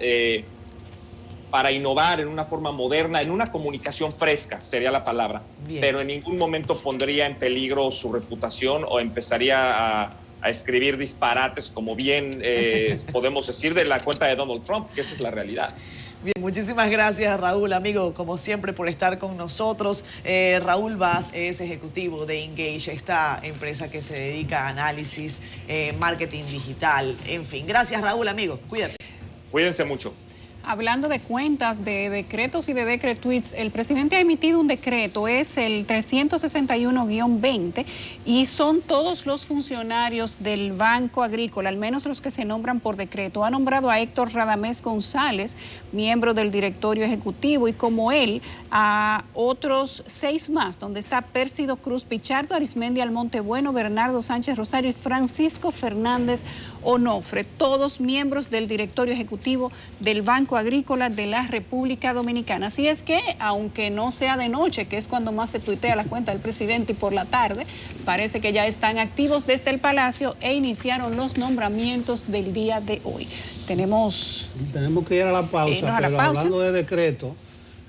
para innovar, en una forma moderna, en una comunicación fresca, sería la palabra. Bien. Pero en ningún momento pondría en peligro su reputación o empezaría a escribir disparates, como bien podemos decir de la cuenta de Donald Trump, que esa es la realidad. Bien, muchísimas gracias, Raúl, amigo, como siempre, por estar con nosotros. Raúl Vaz es ejecutivo de Engage, esta empresa que se dedica a análisis, marketing digital, en fin. Gracias, Raúl, amigo, cuídate. Cuídense mucho. Hablando de cuentas, de decretos y de decretweets, el presidente ha emitido un decreto, es el 361-20, y son todos los funcionarios del Banco Agrícola, al menos los que se nombran por decreto. Ha nombrado a Héctor Radamés González, miembro del directorio ejecutivo, y como él, a otros 6 más, donde está Pérsido Cruz Pichardo, Arismendi Almonte Bueno, Bernardo Sánchez Rosario y Francisco Fernández Onofre, todos miembros del directorio ejecutivo del Banco Agrícola de la República Dominicana. Así es que, aunque no sea de noche, que es cuando más se tuitea la cuenta del presidente, y por la tarde, parece que ya están activos desde el Palacio e iniciaron los nombramientos del día de hoy. Tenemos que ir a la pausa, pero hablando de decreto,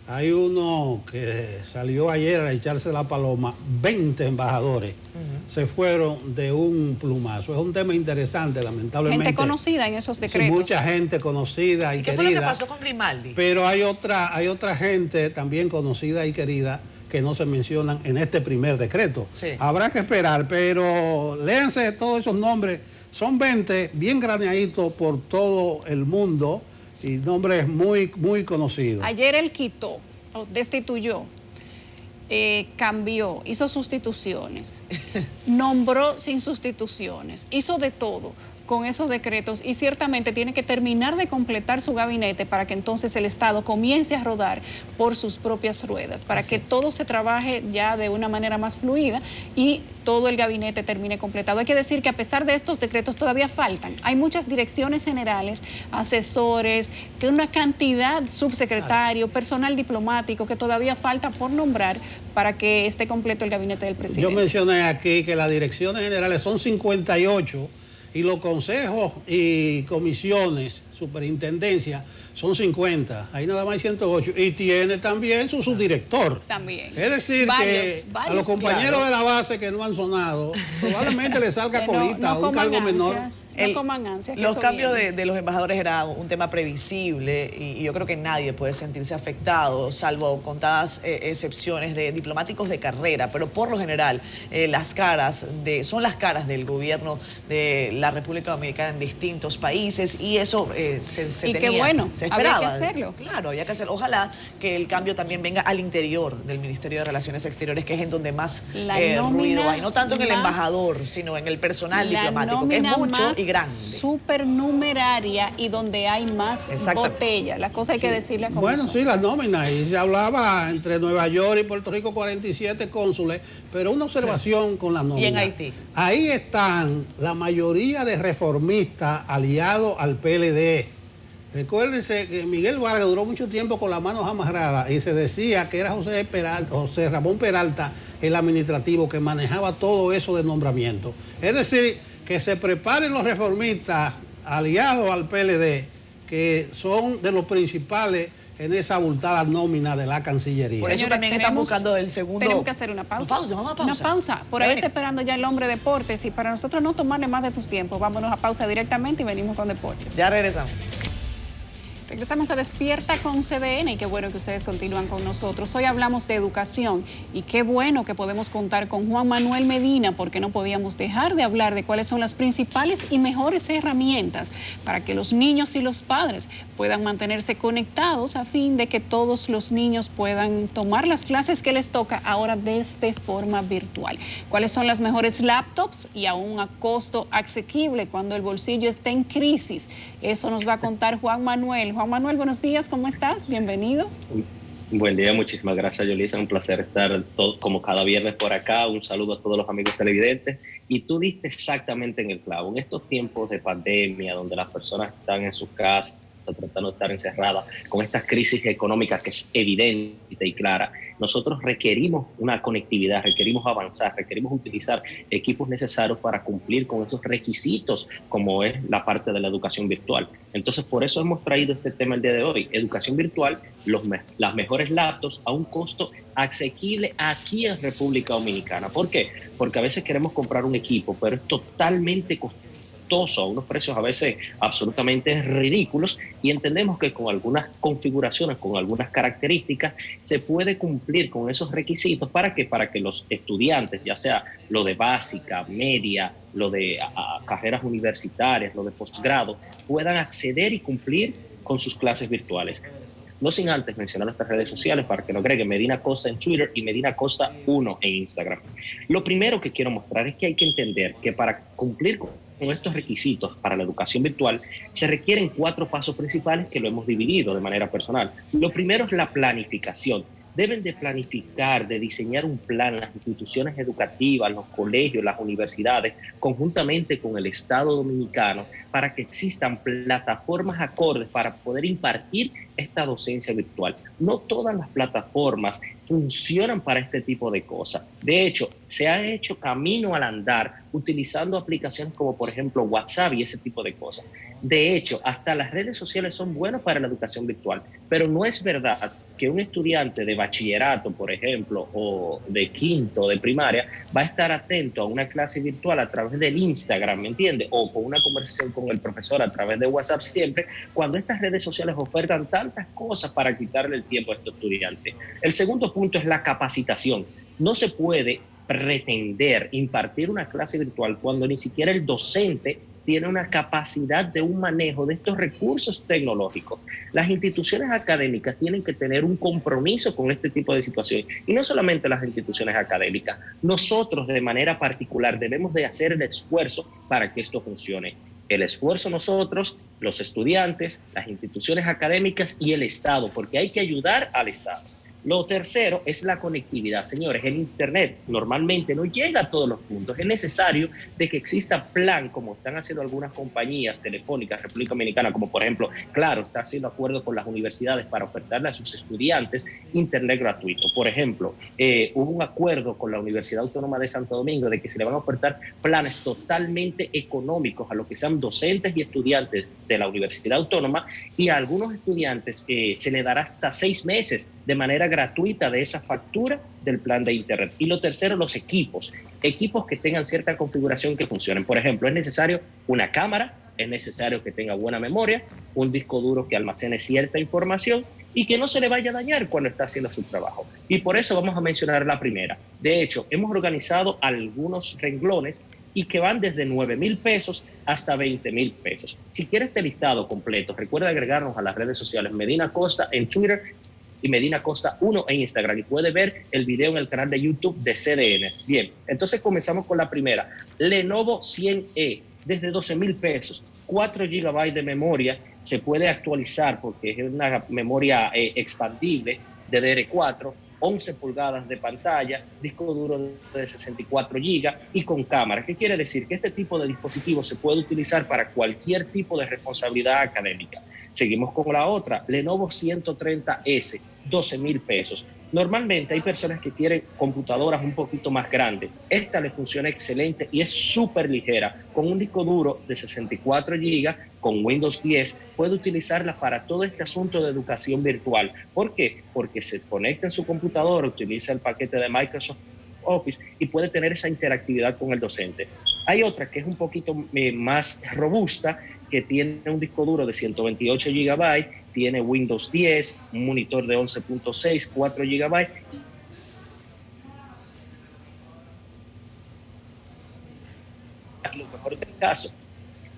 hay uno que salió ayer a echarse la paloma, 20 embajadores se fueron de un plumazo. Es un tema interesante, lamentablemente. Gente conocida en esos decretos. Sí, mucha gente conocida y querida. ¿Qué fue lo que pasó con Grimaldi? Pero hay otra gente también conocida y querida que no se mencionan en este primer decreto. Sí. Habrá que esperar, pero léanse todos esos nombres. Son 20 bien graneaditos por todo el mundo y nombres muy, muy conocidos. Ayer él quitó, los destituyó, cambió, hizo sustituciones, nombró sin sustituciones, hizo de todo. con esos decretos y ciertamente tiene que terminar de completar su gabinete para que entonces el Estado comience a rodar por sus propias ruedas, para que todo se trabaje ya de una manera más fluida y todo el gabinete termine completado. Hay que decir que a pesar de estos decretos todavía faltan. Hay muchas direcciones generales, asesores, que una cantidad, subsecretario, personal diplomático que todavía falta por nombrar para que esté completo el gabinete del presidente. Yo mencioné aquí que las direcciones generales son 58 y los consejos y comisiones, superintendencia, son 50. Ahí nada más hay 108. Y tiene también su subdirector. También. Es decir, que a los compañeros de la base que no han sonado, probablemente les salga colita o un cargo menor. No coman ansias. Los cambios de los embajadores era un tema previsible y yo creo que nadie puede sentirse afectado, salvo contadas excepciones de diplomáticos de carrera, pero por lo general son las caras del gobierno de la República Dominicana en distintos países y eso se tenía. Qué bueno. Se esperaba. Había que hacerlo. Claro, había que hacerlo. Ojalá que el cambio también venga al interior del Ministerio de Relaciones Exteriores, que es en donde más ruido hay. No tanto en el embajador, sino en el personal diplomático, que es mucho y grande. Supernumeraria y donde hay más botella. La cosa hay que decirle como Bueno, sí, la nómina. Y se hablaba entre Nueva York y Puerto Rico 47 cónsules, pero una observación con la nómina. ¿Y en Haití? Ahí están la mayoría de reformistas aliados al PLD. Recuérdense que Miguel Vargas duró mucho tiempo con las manos amarradas y se decía que era José Ramón Peralta, el administrativo, que manejaba todo eso de nombramiento. Es decir, que se preparen los reformistas aliados al PLD, que son de los principales en esa abultada nómina de la Cancillería. Por eso también están buscando el segundo. Tenemos que hacer una pausa. Una pausa. Por ahí está esperando ya el hombre deportes y para nosotros no tomarle más de tus tiempos, vámonos a pausa directamente y venimos con deportes. Ya regresamos. Regresamos a Despierta con CDN y qué bueno que ustedes continúan con nosotros. Hoy hablamos de educación y qué bueno que podemos contar con Juan Manuel Medina porque no podíamos dejar de hablar de cuáles son las principales y mejores herramientas para que los niños y los padres puedan mantenerse conectados a fin de que todos los niños puedan tomar las clases que les toca ahora desde forma virtual. ¿Cuáles son las mejores laptops y a un costo asequible cuando el bolsillo está en crisis? Eso nos va a contar Juan Manuel. Juan Manuel, buenos días, ¿cómo estás? Bienvenido. Buen día, muchísimas gracias, Yolisa. Un placer estar como cada viernes por acá. Un saludo a todos los amigos televidentes. Y tú diste exactamente en el clavo. En estos tiempos de pandemia, donde las personas están en sus casas, tratando de estar encerradas, con esta crisis económica que es evidente y clara, nosotros requerimos una conectividad, requerimos avanzar, requerimos utilizar equipos necesarios para cumplir con esos requisitos, como es la parte de la educación virtual. Entonces, por eso hemos traído este tema el día de hoy, educación virtual, las mejores laptops a un costo asequible aquí en República Dominicana. ¿Por qué? Porque a veces queremos comprar un equipo, pero es totalmente costoso, a unos precios a veces absolutamente ridículos, y entendemos que con algunas configuraciones, con algunas características, se puede cumplir con esos requisitos. ¿Para qué? Para que los estudiantes, ya sea lo de básica, media, lo de carreras universitarias, lo de posgrado, puedan acceder y cumplir con sus clases virtuales. No sin antes mencionar nuestras redes sociales para que no agreguen Medina Costa en Twitter y Medina Costa 1 en Instagram. Lo primero que quiero mostrar es que hay que entender que para cumplir con estos requisitos para la educación virtual se requieren 4 pasos principales que lo hemos dividido de manera personal. Lo primero es la planificación. Deben de planificar, de diseñar un plan las instituciones educativas, los colegios, las universidades, conjuntamente con el Estado dominicano, para que existan plataformas acordes para poder impartir esta docencia virtual. No todas las plataformas funcionan para este tipo de cosas. De hecho, se ha hecho camino al andar utilizando aplicaciones como, por ejemplo, WhatsApp y ese tipo de cosas. De hecho, hasta las redes sociales son buenas para la educación virtual, pero no es verdad que un estudiante de bachillerato, por ejemplo, o de quinto, de primaria, va a estar atento a una clase virtual a través del Instagram, ¿me entiende? O con una conversación con el profesor a través de WhatsApp siempre, cuando estas redes sociales ofertan tantas cosas para quitarle el tiempo a estos estudiantes. El segundo punto es la capacitación. No se puede pretender impartir una clase virtual cuando ni siquiera el docente tiene una capacidad de un manejo de estos recursos tecnológicos. Las instituciones académicas tienen que tener un compromiso con este tipo de situaciones. Y no solamente las instituciones académicas, nosotros de manera particular debemos de hacer el esfuerzo para que esto funcione. el esfuerzo nosotros, los estudiantes, las instituciones académicas y el Estado, porque hay que ayudar al Estado. Lo tercero es la conectividad. Señores, el Internet normalmente no llega a todos los puntos. Es necesario de que exista plan, como están haciendo algunas compañías telefónicas, República Dominicana, como por ejemplo, Claro, está haciendo acuerdos con las universidades para ofertarle a sus estudiantes Internet gratuito. Por ejemplo, hubo un acuerdo con la Universidad Autónoma de Santo Domingo de que se le van a ofertar planes totalmente económicos a los que sean docentes y estudiantes de la Universidad Autónoma, y a algunos estudiantes se le dará hasta 6 meses de manera gratuita de esa factura del plan de Internet. Y lo tercero, los equipos que tengan cierta configuración que funcionen. Por ejemplo, es necesario una cámara, es necesario que tenga buena memoria, un disco duro que almacene cierta información y que no se le vaya a dañar cuando está haciendo su trabajo. Y por eso vamos a mencionar la primera. De hecho, hemos organizado algunos renglones y que van desde 9,000 pesos hasta 20,000 pesos. Si quieres este listado completo, recuerda agregarnos a las redes sociales Medina Costa en Twitter y Medina Costa 1 en Instagram, y puede ver el video en el canal de YouTube de CDN. Bien, entonces comenzamos con la primera. Lenovo 100E, desde 12,000 pesos, 4 GB de memoria, se puede actualizar porque es una memoria expandible de DDR4, 11 pulgadas de pantalla, disco duro de 64 GB y con cámara. ¿Qué quiere decir? Que este tipo de dispositivo se puede utilizar para cualquier tipo de responsabilidad académica. Seguimos con la otra, Lenovo 130S, 12,000 pesos. Normalmente hay personas que quieren computadoras un poquito más grandes. Esta le funciona excelente y es súper ligera. Con un disco duro de 64 GB, con Windows 10, puede utilizarla para todo este asunto de educación virtual. ¿Por qué? Porque se conecta en su computadora, utiliza el paquete de Microsoft Office y puede tener esa interactividad con el docente. Hay otra que es un poquito más robusta, que tiene un disco duro de 128 GB, tiene Windows 10, un monitor de 11.6, 4 GB. Lo mejor del caso,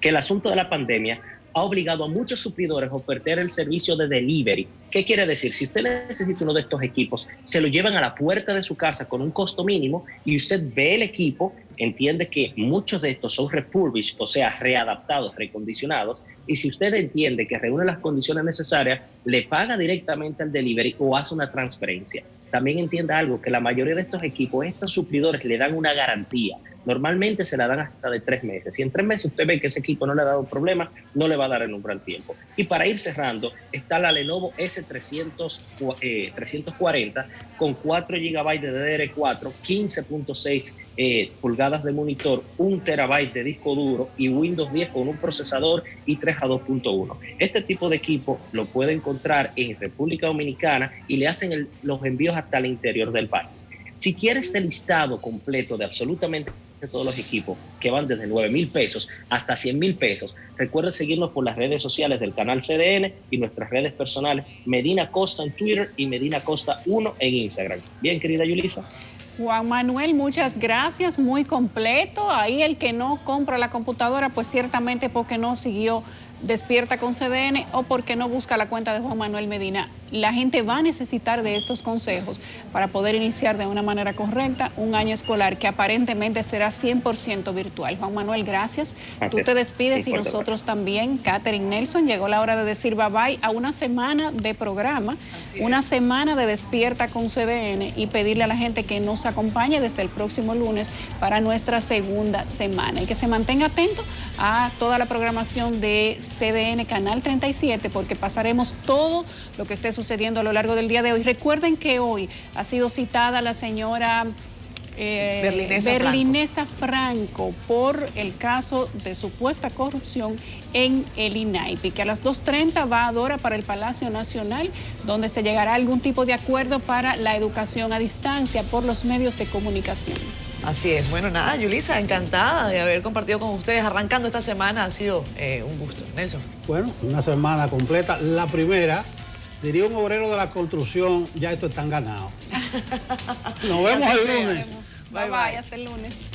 que el asunto de la pandemia ha obligado a muchos suplidores a ofertar el servicio de delivery. ¿Qué quiere decir? Si usted necesita uno de estos equipos, se lo llevan a la puerta de su casa con un costo mínimo y usted ve el equipo, entiende que muchos de estos son refurbished, o sea, readaptados, recondicionados, y si usted entiende que reúne las condiciones necesarias, le paga directamente al delivery o hace una transferencia. También entienda algo, que la mayoría de estos equipos, estos suplidores le dan una garantía. Normalmente se la dan hasta de 3 meses. Si en 3 meses usted ve que ese equipo no le ha dado problema, no le va a dar en un gran tiempo. Y para ir cerrando, está la Lenovo S340 con 4 GB de DDR4, 15.6 pulgadas de monitor, 1 TB de disco duro y Windows 10 con un procesador i3 a 2.1. Este tipo de equipo lo puede encontrar en República Dominicana y le hacen los envíos hasta el interior del país. Si quieres este listado completo de absolutamente todos los equipos que van desde 9,000 pesos hasta 100,000 pesos, recuerda seguirnos por las redes sociales del canal CDN y nuestras redes personales, Medina Costa en Twitter y Medina Costa 1 en Instagram. Bien, querida Yulisa. Juan Manuel, muchas gracias, muy completo. Ahí el que no compra la computadora, pues ciertamente porque no siguió Despierta con CDN o porque no busca la cuenta de Juan Manuel Medina. La gente va a necesitar de estos consejos para poder iniciar de una manera correcta un año escolar que aparentemente será 100% virtual. Juan Manuel, gracias. Tú te despides y nosotros también. Catherine Nelson, llegó la hora de decir bye bye a una semana de programa, una semana de Despierta con CDN, y pedirle a la gente que nos acompañe desde el próximo lunes para nuestra segunda semana y que se mantenga atento a toda la programación de CDN Canal 37, porque pasaremos todo lo que esté sucediendo a lo largo del día de hoy. Recuerden que hoy ha sido citada la señora Berlinesa Franco por el caso de supuesta corrupción en el INAIP, que a las 2:30 va a Dora para el Palacio Nacional, donde se llegará a algún tipo de acuerdo para la educación a distancia por los medios de comunicación. Así es. Bueno, nada, Yulisa, encantada de haber compartido con ustedes. Arrancando esta semana ha sido un gusto. Nelson. Bueno, una semana completa. La primera, diría un obrero de la construcción, ya esto están ganados. Nos vemos el lunes. Bye bye, hasta el lunes.